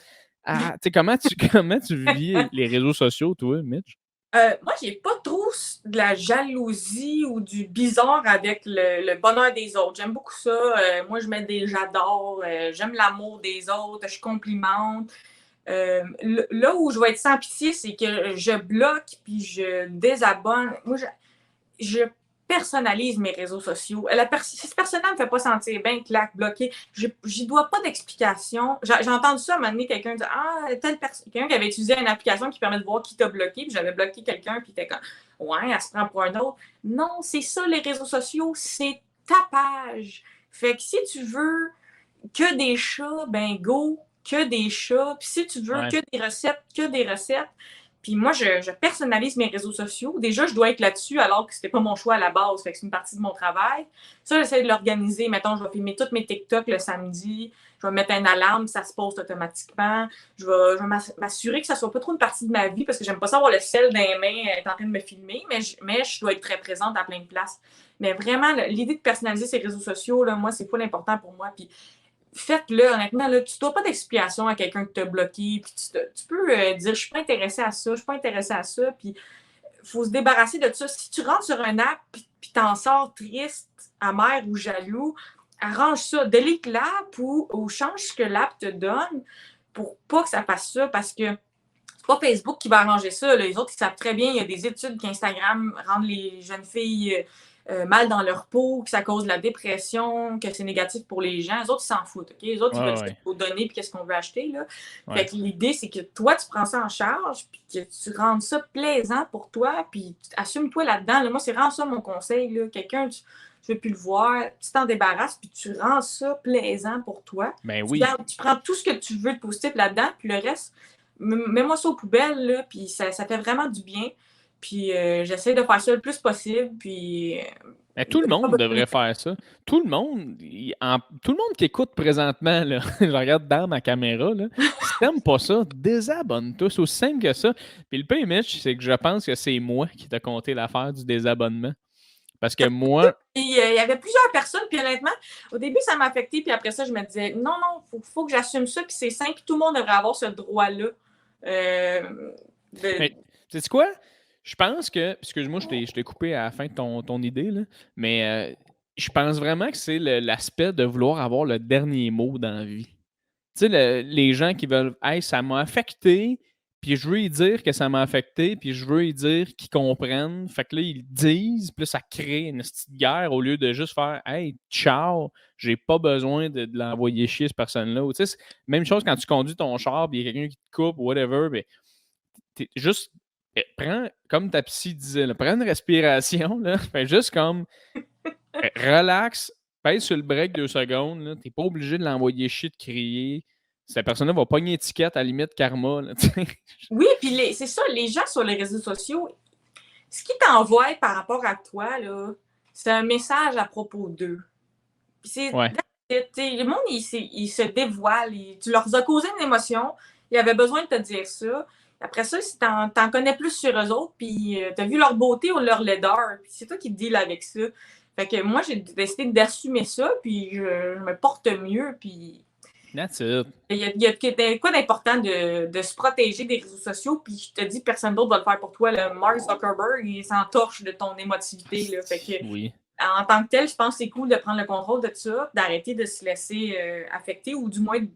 comment tu vis les réseaux sociaux, toi, Mitch? Moi, j'ai pas trop de la jalousie ou du bizarre avec le bonheur des autres. J'aime beaucoup ça. Moi, je mets des j'adore. J'aime l'amour des autres. Je complimente. Là où je vais être sans pitié, c'est que je bloque puis je désabonne. Moi, je personnalise mes réseaux sociaux. Si cette personne-là me fait pas sentir bien, clac, bloqué, j'y dois pas d'explication. J'ai entendu ça à un moment donné, quelqu'un dire « Ah, quelqu'un qui avait utilisé une application qui permet de voir qui t'a bloqué, puis j'avais bloqué quelqu'un, puis t'es comme « Ouais, elle se prend pour un autre. » Non, c'est ça, les réseaux sociaux, c'est ta page. Fait que si tu veux que des chats, ben go, que des chats. Puis si tu veux que des recettes, que des recettes. Puis moi, je personnalise mes réseaux sociaux. Déjà, je dois être là-dessus alors que c'était pas mon choix à la base. Fait que c'est une partie de mon travail. Ça, j'essaie de l'organiser. Mettons, je vais filmer tous mes TikTok le samedi. Je vais mettre une alarme, ça se poste automatiquement. Je vais m'assurer que ça soit pas trop une partie de ma vie parce que j'aime pas ça avoir le sel dans les mains être en train de me filmer, mais je dois être très présente à plein de places. Mais vraiment, l'idée de personnaliser ces réseaux sociaux, là, moi, c'est pas l'important pour moi. Puis faites-le, honnêtement, là, tu ne dois pas d'explication à quelqu'un qui t'a bloqué. Puis tu peux dire, je ne suis pas intéressée à ça, je ne suis pas intéressée à ça. Puis il faut se débarrasser de ça. Si tu rentres sur un app puis t'en sors triste, amer ou jaloux, arrange ça. Delete l'app ou change ce que l'app te donne pour pas que ça fasse ça parce que c'est pas Facebook qui va arranger ça. Là. Les autres, ils savent très bien. Il y a des études qu'Instagram rend les jeunes filles mal dans leur peau, que ça cause de la dépression, que c'est négatif pour les gens. Les autres, ils s'en foutent. Okay? Les autres, ils veulent ce qu'il faut donner et qu'est-ce qu'on veut acheter. Là. Fait que l'idée, c'est que toi, tu prends ça en charge puis que tu rendes ça plaisant pour toi puis assume-toi là-dedans. Là. Moi, c'est vraiment ça mon conseil. Là. Quelqu'un, tu ne veux plus le voir, tu t'en débarrasses puis tu rends ça plaisant pour toi. Ben oui. Tu prends tout ce que tu veux de positif là-dedans puis le reste, mets-moi ça aux poubelles, là, puis ça fait vraiment du bien. Puis j'essaie de faire ça le plus possible. Puis. Mais tout le monde devrait faire ça. Tout le monde qui écoute présentement, là, je regarde dans ma caméra, là, si t'aimes pas ça, désabonne-toi. C'est aussi simple que ça. Puis le pire, Mitch, c'est que je pense que c'est moi qui t'ai compté l'affaire du désabonnement. Parce que moi. Il y avait plusieurs personnes, puis honnêtement, au début, ça m'a affecté, puis après ça, je me disais, non, faut que j'assume ça, puis c'est simple, tout le monde devrait avoir ce droit-là. Mais, sais-tu quoi? Je pense que, excuse-moi, je t'ai coupé à la fin de ton idée, là, mais je pense vraiment que c'est l'aspect de vouloir avoir le dernier mot dans la vie. Tu sais, les gens qui veulent, hey, ça m'a affecté, puis je veux y dire que ça m'a affecté, puis je veux y dire qu'ils comprennent. Fait que là, ils le disent, puis là, ça crée une petite guerre au lieu de juste faire, hey, ciao, j'ai pas besoin de l'envoyer chier, cette personne-là. Ou, tu sais, même chose quand tu conduis ton char, puis il y a quelqu'un qui te coupe, whatever, mais juste, prends, comme ta psy disait, là, prends une respiration, là, fais juste comme, relax, pèse sur le break 2 secondes, là, t'es pas obligé de l'envoyer chier, de crier. Cette personne-là va pogner une étiquette à la limite karma. Là, Oui, puis c'est ça, les gens sur les réseaux sociaux, ce qu'ils t'envoient par rapport à toi, là, c'est un message à propos d'eux. Puis ouais. le monde, il se dévoile. Tu leur as causé une émotion. Ils avaient besoin de te dire ça. Après ça, si t'en connais plus sur eux autres, puis t'as vu leur beauté ou leur laideur, puis c'est toi qui deals avec ça. Fait que moi, j'ai décidé d'assumer ça, puis je me porte mieux, puis That's it. il y a quoi d'important de se protéger des réseaux sociaux, puis je te dis, personne d'autre va le faire pour toi. Le Mark Zuckerberg, il s'entorche de ton émotivité. Là. Fait que, Oui. en tant que tel, je pense que c'est cool de prendre le contrôle de tout ça, d'arrêter de se laisser affecter, ou du moins de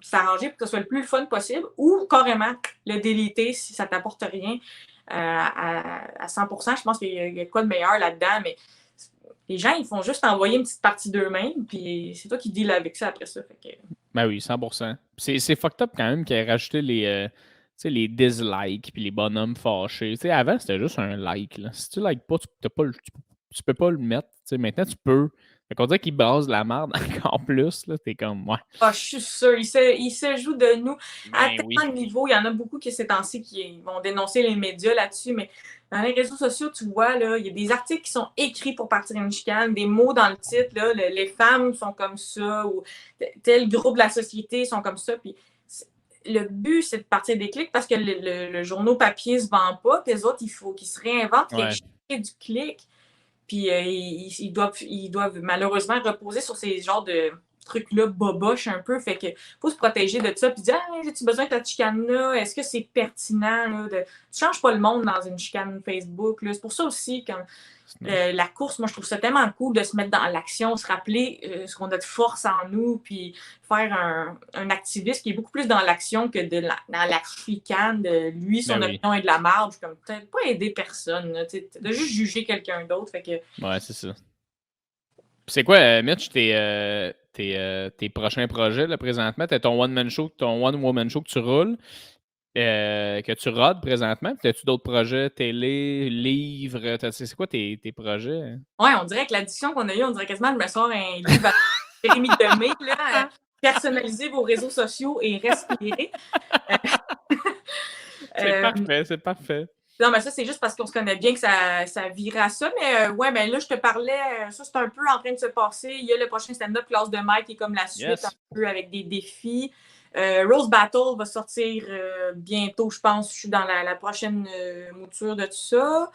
s'arranger pour que ce soit le plus fun possible, ou carrément le déliter si ça ne t'apporte rien à 100%. Je pense qu'il y a quoi de meilleur là-dedans, mais les gens, ils font juste envoyer une petite partie d'eux-mêmes, puis c'est toi qui deals avec ça après ça. Fait que... Ben oui, 100%. C'est fucked up quand même qu'il ait rajouté les dislikes puis les bonhommes fâchés. T'sais, avant, c'était juste un like. Là. Si tu likes pas, tu peux pas le mettre. T'sais, maintenant, tu peux. Fait qu'on dirait qu'il base la merde encore plus. Là. T'es comme, ouais. Ah, je suis sûre, il se joue de nous à Ben oui. tellement de niveaux. Il y en a beaucoup qui, ces temps-ci, qui vont dénoncer les médias là-dessus, mais dans les réseaux sociaux, tu vois, là, il y a des articles qui sont écrits pour partir une chicane, des mots dans le titre, là, les femmes sont comme ça, ou tel groupe de la société sont comme ça, puis le but, c'est de partir des clics parce que le journal papier ne se vend pas, puis les autres, il faut qu'ils se réinventent, Ouais. chercher du clic, puis ils doivent malheureusement reposer sur ces genres de trucs-là boboches un peu. Fait que faut se protéger de ça. Puis dire, ah, j'ai-tu besoin de ta chicane-là? Est-ce que c'est pertinent? Là, Tu changes pas le monde dans une chicane Facebook. Là. C'est pour ça aussi, quand la course, moi, je trouve ça tellement cool de se mettre dans l'action, se rappeler ce qu'on a de force en nous, puis faire un activiste qui est beaucoup plus dans l'action que dans la chicane de lui, son opinion est de la merde. Comme, t'as pas aidé personne. Là, t'as juste jugé quelqu'un d'autre. Fait que... Ouais, c'est ça. C'est quoi, Mitch, tes prochains projets là, présentement? T'as ton one-man show, ton one-woman show que tu roules, que tu rodes présentement. Puis as-tu d'autres projets, télé, livres? C'est quoi tes projets? Ouais, on dirait que la discussion qu'on a eue, on dirait quasiment que je me sors un livre à Jérémy Demé, là, personnaliser vos réseaux sociaux et respirer. C'est parfait, c'est parfait. Non, mais ça, c'est juste parce qu'on se connaît bien que ça virait à ça. Mais ouais, ben là, je te parlais, ça, c'est un peu en train de se passer. Il y a le prochain stand-up Classe de Mike qui est comme la suite, un peu avec des défis. Rose Battle va sortir bientôt, je pense. Je suis dans la prochaine mouture de tout ça.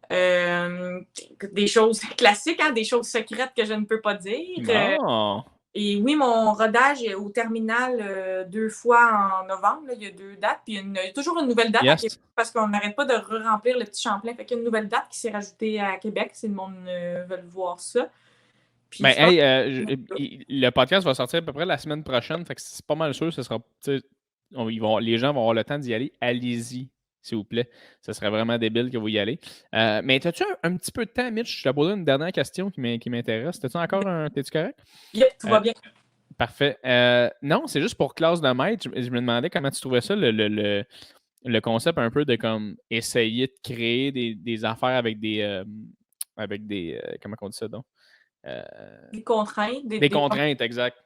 Des choses classiques, hein, des choses secrètes que je ne peux pas dire. Bon. Et oui, mon rodage est au terminal 2 fois en novembre. Là, il y a 2 dates. Puis il y a toujours une nouvelle date à Québec parce qu'on n'arrête pas de remplir le petit Champlain. Fait qu'il y a une nouvelle date qui s'est rajoutée à Québec si le monde veut voir ça. Puis ben, le podcast va sortir à peu près la semaine prochaine. Fait que c'est pas mal sûr. Ce sera, les gens vont avoir le temps d'y aller. Allez-y, s'il vous plaît. Ce serait vraiment débile que vous y allez. Mais as-tu un petit peu de temps, Mitch? Je t'ai posé une dernière question qui m'intéresse. T'es-tu correct? Yep, tout va bien. Parfait. Non, c'est juste pour classe de maître. Je me demandais comment tu trouvais ça, le concept un peu de comme essayer de créer des affaires avec des comment on dit ça donc? Des contraintes. Des contraintes, exact.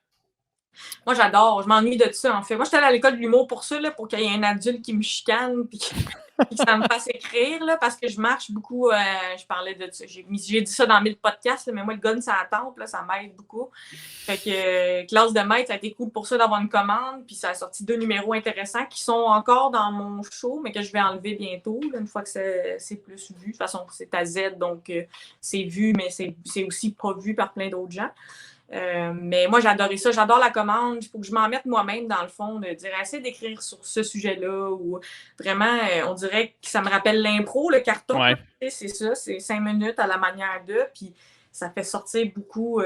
Moi, j'adore. Je m'ennuie de ça, en fait. Moi, j'étais allée à l'école de l'humour pour ça, là, pour qu'il y ait un adulte qui me chicane puis que ça me fasse écrire, là, parce que je marche beaucoup. Je parlais de ça. J'ai dit ça dans 1000 podcasts, là, mais moi, le gun, ça tempe, là, ça m'aide beaucoup. Fait que classe de maître, ça a été cool pour ça d'avoir une commande. Puis ça a sorti 2 numéros intéressants qui sont encore dans mon show, mais que je vais enlever bientôt, là, une fois que c'est plus vu. De toute façon, c'est à Z, donc c'est vu, mais c'est aussi pas vu par plein d'autres gens. Mais moi, j'adorais ça. J'adore la commande. Il faut que je m'en mette moi-même, dans le fond, de dire assez d'écrire sur ce sujet-là. Ou vraiment, on dirait que ça me rappelle l'impro, le carton. Ouais. C'est ça, c'est 5 minutes à la manière de. Puis ça fait sortir beaucoup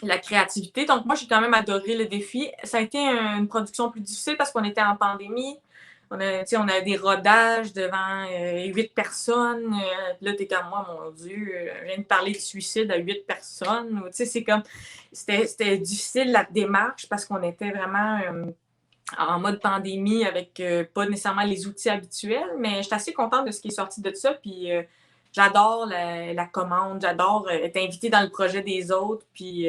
la créativité. Donc, moi, j'ai quand même adoré le défi. Ça a été une production plus difficile parce qu'on était en pandémie. On a des rodages devant 8 personnes. Là, t'es comme moi, mon Dieu, je viens de parler de suicide à 8 personnes. C'est comme. C'était difficile la démarche parce qu'on était vraiment en mode pandémie avec pas nécessairement les outils habituels, mais j'étais assez contente de ce qui est sorti de ça. Puis j'adore la commande, j'adore être invitée dans le projet des autres. Puis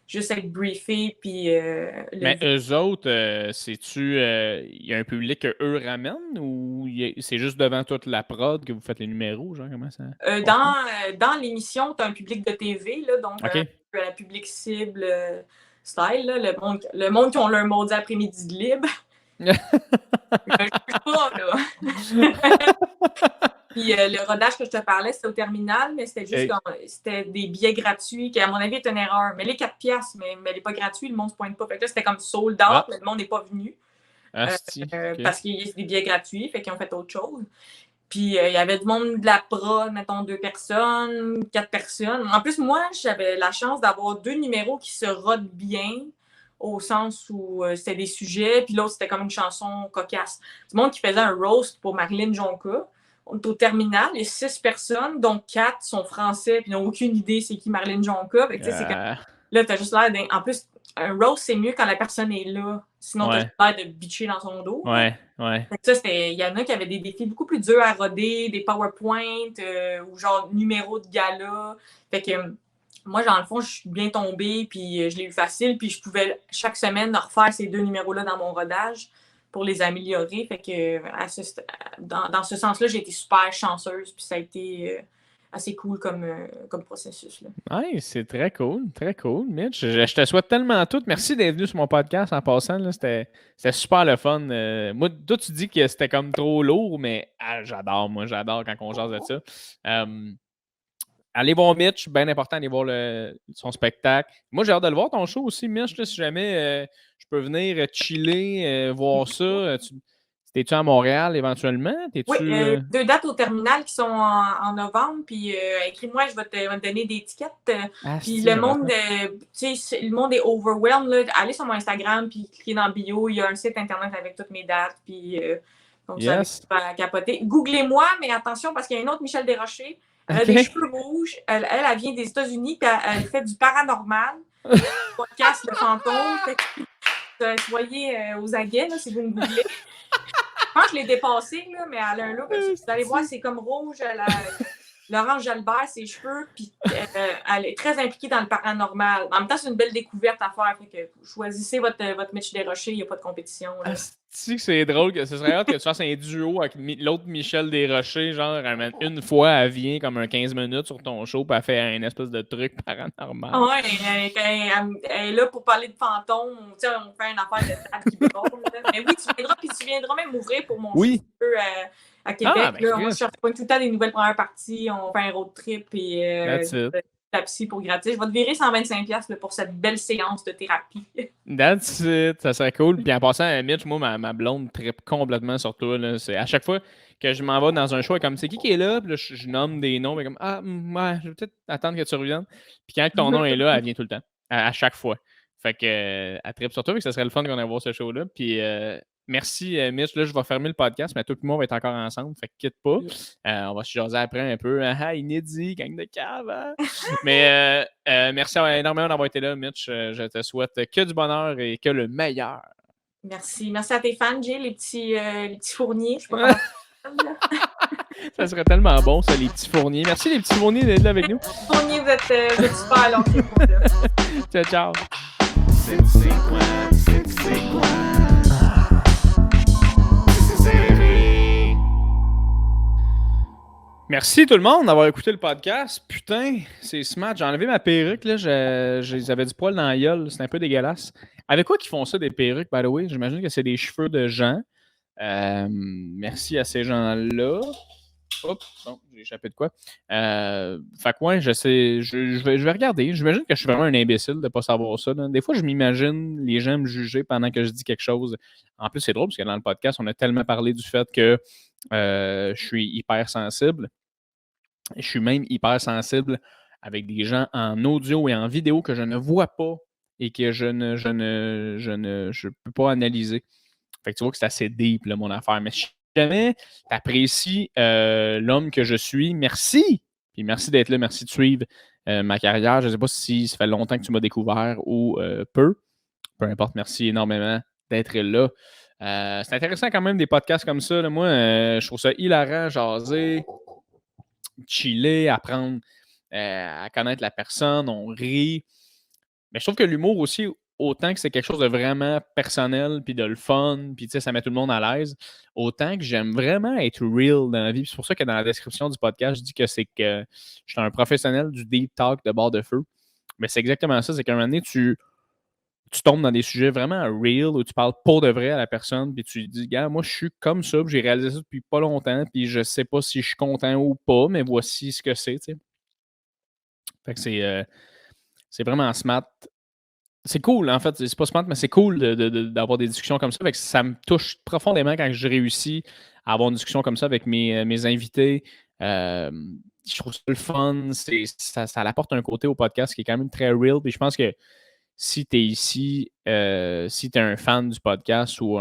juste être briefé, puis... Mais eux autres, c'est-tu... Il y a un public qu'eux ramènent ou c'est juste devant toute la prod que vous faites les numéros? Genre, comment ça... dans l'émission, tu as un public de TV, là, donc la public cible style, là, le monde qui ont leur maudit après-midi de libre. Je sais pas, là. Puis le rodage que je te parlais, c'était au terminal, mais c'était juste c'était des billets gratuits, qui à mon avis est une erreur. Mais les 4 piastres, mais elle n'est pas gratuite, le monde ne se pointe pas. Fait que là, c'était comme sold out, mais le monde n'est pas venu. Parce qu'il y a des billets gratuits, fait qu'ils ont fait autre chose. Puis il y avait du monde de la prod, mettons 2 personnes, 4 personnes. En plus, moi, j'avais la chance d'avoir 2 numéros qui se rodent bien, au sens où c'était des sujets, puis l'autre, c'était comme une chanson cocasse. Du monde qui faisait un roast pour Marilyn Jonca. On est au terminal, il y a 6 personnes, dont 4 sont français, puis n'ont aucune idée c'est qui Marilyn Jonca. Fait que, c'est comme... Là, t'as juste l'air d'un... En plus, un roast, c'est mieux quand la personne est là. Sinon, t'as juste l'air de bitcher dans son dos. Ouais. Fait que il y en a qui avaient des défis beaucoup plus durs à roder, des PowerPoint ou genre numéros de gala. Fait que moi, dans le fond, je suis bien tombée, puis je l'ai eu facile, puis je pouvais chaque semaine refaire ces 2 numéros-là dans mon rodage pour les améliorer. Fait que dans ce sens-là, j'ai été super chanceuse, puis ça a été assez cool comme processus. Là. Ouais, c'est très cool, Mitch. Je te souhaite tellement tout. Merci d'être venu sur mon podcast en passant. Là, c'était super le fun. Moi, toi, tu dis que c'était comme trop lourd, mais j'adore quand on jase de ça. Allez voir Mitch, bien important d'aller voir son spectacle. Moi, j'ai hâte de le voir, ton show aussi, Mitch, là, si jamais je peux venir chiller, voir ça. T'es-tu à Montréal éventuellement? Oui, 2 dates au terminal qui sont en novembre, puis écris-moi, je vais te donner des étiquettes. Puis le monde, le monde est overwhelmed. Là. Allez sur mon Instagram, puis cliquez dans bio, il y a un site internet avec toutes mes dates, puis donc ça va capoter. Googlez-moi, mais attention, parce qu'il y a une autre Michel Desrochers. Elle a des cheveux rouges. Elle vient des États-Unis, puis elle fait du paranormal. Podcast Le Fantôme. Soyez aux aguets, là, si vous me googlez. Je pense que je l'ai dépassée, là, mais elle a un look. Vous allez voir, c'est comme rouge. Laurence Jalbert, ses cheveux, puis elle est très impliquée dans le paranormal. En même temps, c'est une belle découverte à faire. Fait que choisissez votre Mitch Desrochers, il n'y a pas de compétition. C'est drôle que ce serait hâte que tu fasses un duo avec l'autre Michel Desrochers, genre une fois elle vient comme un 15 minutes sur ton show puis elle fait un espèce de truc paranormal. Ouais, elle est là pour parler de fantômes. On fait une affaire de table qui brûle. Mais oui, tu viendras même m'ouvrir pour mon show à Québec. Là, moi, je cherche tout le temps des nouvelles premières parties. On fait un road trip et la psy pour gratis. Je vais te virer 125$ pour cette belle séance de thérapie. That's it. Ça serait cool. Puis en passant, Mitch, moi, ma blonde trippe complètement sur toi. Là. C'est à chaque fois que je m'en vais dans un show, comme c'est qui est là, puis là, je nomme des noms, mais comme ouais, je vais peut-être attendre que tu reviennes. Puis quand ton nom est là, elle vient tout le temps. À chaque fois. Fait que elle trippe sur toi, puis ça serait le fun qu'on aille voir ce show-là. Puis merci, Mitch. Là, je vais fermer le podcast, mais tout le monde va être encore ensemble. Fait que quitte pas. On va se jaser après un peu. Inédit, gang de cave. Hein? Mais merci énormément d'avoir été là, Mitch. Je te souhaite que du bonheur et que le meilleur. Merci. Merci à tes fans, Jay, les petits fourniers. Je sais pas comment... Ça serait tellement bon, ça, les petits fourniers. Merci, les petits fourniers, d'être là avec nous. Les fourniers, vous êtes super longs. Ciao, ciao. Merci tout le monde d'avoir écouté le podcast. Putain, c'est smart. J'ai enlevé ma perruque. Là. J'avais du poil dans la gueule. C'est un peu dégueulasse. Avec quoi qu'ils font ça, des perruques, by the way? J'imagine que c'est des cheveux de gens. Merci à ces gens-là. Oups, bon, j'ai échappé de quoi. Fait que ouais, je vais regarder. J'imagine que je suis vraiment un imbécile de ne pas savoir ça. Là. Des fois, je m'imagine les gens me juger pendant que je dis quelque chose. En plus, c'est drôle parce que dans le podcast, on a tellement parlé du fait que je suis hyper sensible. Je suis même hyper sensible avec des gens en audio et en vidéo que je ne vois pas et que je peux pas analyser. Fait que tu vois que c'est assez deep, là, mon affaire. Mais si jamais tu apprécies l'homme que je suis, merci. Puis merci d'être là, merci de suivre ma carrière. Je ne sais pas si ça fait longtemps que tu m'as découvert ou peu. Peu importe, merci énormément d'être là. C'est intéressant quand même des podcasts comme ça. Là. Moi, je trouve ça hilarant, jaser, chiller, apprendre à connaître la personne, on rit. Mais je trouve que l'humour aussi, autant que c'est quelque chose de vraiment personnel, puis de le fun, puis tu sais, ça met tout le monde à l'aise, autant que j'aime vraiment être real dans la vie. C'est pour ça que dans la description du podcast, je dis que c'est que je suis un professionnel du deep talk de bord de feu. Mais c'est exactement ça, c'est qu'à un moment donné, tu tombes dans des sujets vraiment real où tu parles pour de vrai à la personne, puis tu lui dis, gars, moi, je suis comme ça, puis j'ai réalisé ça depuis pas longtemps, puis je sais pas si je suis content ou pas, mais voici ce que c'est, tu sais. Fait que c'est vraiment smart. C'est cool, en fait. C'est pas smart, mais c'est cool d'avoir des discussions comme ça. Fait que ça me touche profondément quand je réussis à avoir une discussion comme ça avec mes invités. Euh, je trouve ça le fun. Ça apporte un côté au podcast qui est quand même très real. Puis je pense que si tu es ici, si tu es un fan du podcast ou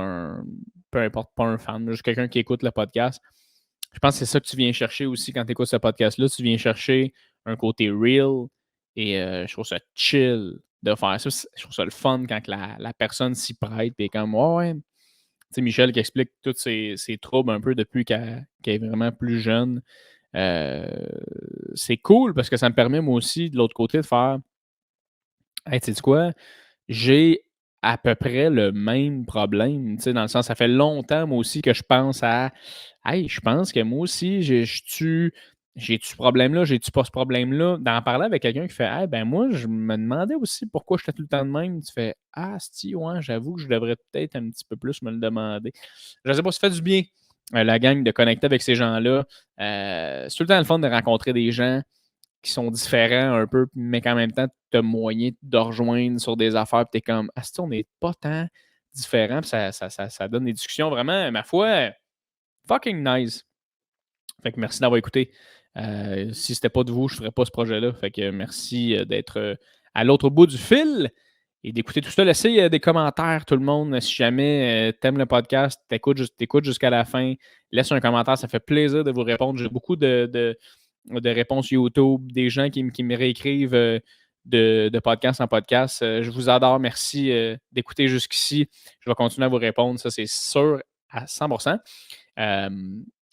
peu importe, pas un fan, juste quelqu'un qui écoute le podcast, je pense que c'est ça que tu viens chercher aussi quand tu écoutes ce podcast-là. Tu viens chercher un côté real et je trouve ça chill de faire ça. Je trouve ça le fun quand la personne s'y prête et comme, ouais. Tu sais, Michel qui explique tous ses troubles un peu depuis qu'elle est vraiment plus jeune. C'est cool parce que ça me permet moi aussi, de l'autre côté, de faire, hey, tu sais quoi? J'ai à peu près le même problème, tu sais, dans le sens, ça fait longtemps, moi aussi, que je pense à hey, je pense que moi aussi, j'ai-tu ce problème-là, j'ai-tu pas ce problème-là? D'en parler avec quelqu'un qui fait hey, ben moi, je me demandais aussi pourquoi j'étais tout le temps de même. Tu fais ah, si, ouais, j'avoue que je devrais peut-être un petit peu plus me le demander. Je sais pas, ça fait du bien, la gang, de connecter avec ces gens-là. C'est tout le temps le fun de rencontrer des gens qui sont différents un peu, mais qu'en même temps, tu as moyen de rejoindre sur des affaires, puis tu es comme, ah, on n'est pas tant différents, puis ça donne des discussions vraiment, ma foi, fucking nice. Fait que merci d'avoir écouté. Si c'était pas de vous, je ne ferais pas ce projet-là. Fait que merci d'être à l'autre bout du fil et d'écouter tout ça. Laissez des commentaires, tout le monde. Si jamais t'aimes le podcast, t'écoutes jusqu'à la fin, laisse un commentaire. Ça fait plaisir de vous répondre. J'ai beaucoup de réponses YouTube, des gens qui me réécrivent de podcast en podcast. Je vous adore. Merci d'écouter jusqu'ici. Je vais continuer à vous répondre. Ça, c'est sûr à 100%.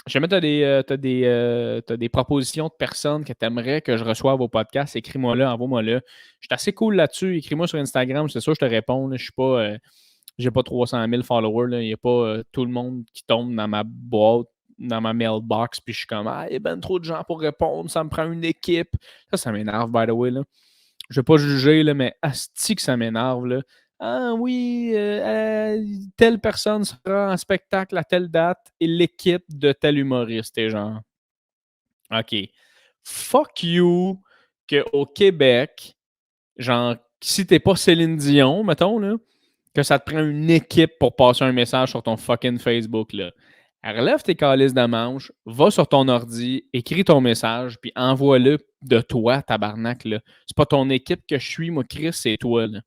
Si jamais tu as des propositions de personnes que tu aimerais que je reçoive au podcast, écris-moi-là, envoie-moi-là. Je suis assez cool là-dessus. Écris-moi sur Instagram, c'est sûr, je te réponds. Là. Je suis pas, j'ai pas 300 000 followers. Là. Il n'y a pas tout le monde qui tombe dans ma boîte, dans ma mailbox, puis je suis comme, ah, il y a ben trop de gens pour répondre, ça me prend une équipe. Ça m'énerve, by the way. Là. Je ne vais pas juger, là, mais asti que ça m'énerve. Là. Ah oui, telle personne sera en spectacle à telle date et l'équipe de tel humoriste. Et genre, OK. Fuck you qu'au Québec, genre, si t'es pas Céline Dion, mettons, là, que ça te prend une équipe pour passer un message sur ton fucking Facebook, là. Relève tes calices de manche, va sur ton ordi, écris ton message, puis envoie-le de toi, tabarnak, là. C'est pas ton équipe que je suis, moi, Chris, c'est toi, là.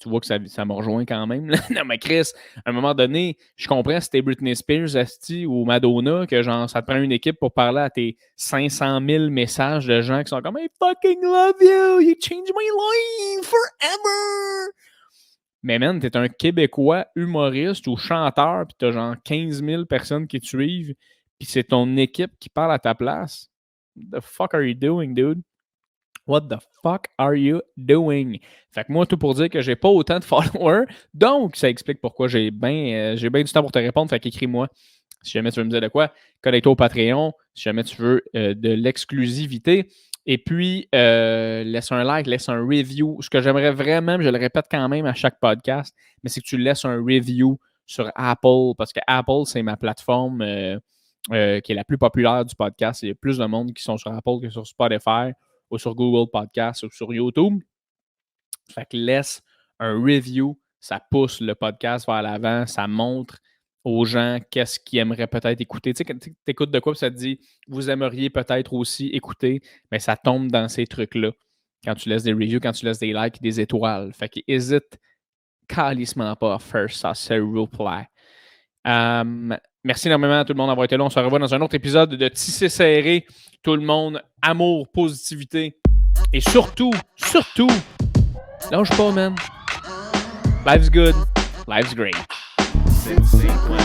Tu vois que ça me rejoint quand même. Là. Non, mais Chris, à un moment donné, je comprends si t'es Britney Spears, Asti ou Madonna, que genre, ça te prend une équipe pour parler à tes 500 000 messages de gens qui sont comme I fucking love you, you changed my life forever. Mais man, t'es un Québécois humoriste ou chanteur, pis t'as genre 15 000 personnes qui te suivent, pis c'est ton équipe qui parle à ta place. What the fuck are you doing, dude? What the fuck are you doing? Fait que moi, tout pour dire que j'ai pas autant de followers. Donc, ça explique pourquoi j'ai bien du temps pour te répondre. Fait qu'écris-moi. Si jamais tu veux me dire de quoi, connecte-toi au Patreon. Si jamais tu veux de l'exclusivité. Et puis, laisse un like, laisse un review. Ce que j'aimerais vraiment, je le répète quand même à chaque podcast, mais c'est que tu laisses un review sur Apple. Parce que Apple, c'est ma plateforme qui est la plus populaire du podcast. Il y a plus de monde qui sont sur Apple que sur Spotify ou sur Google Podcast ou sur YouTube. Fait que laisse un review, ça pousse le podcast vers l'avant, ça montre aux gens qu'est-ce qu'ils aimeraient peut-être écouter. Tu sais, quand tu écoutes de quoi, puis ça te dit « Vous aimeriez peut-être aussi écouter », mais ça tombe dans ces trucs-là. Quand tu laisses des reviews, quand tu laisses des likes, des étoiles. Fait que hésite calissement pas à faire ça, s'il vous plaît. Merci énormément à tout le monde d'avoir été là. On se revoit dans un autre épisode de Tissé Serré. Tout le monde, amour, positivité. Et surtout, lâche pas, man. Life's good. Life's great. C'est quoi?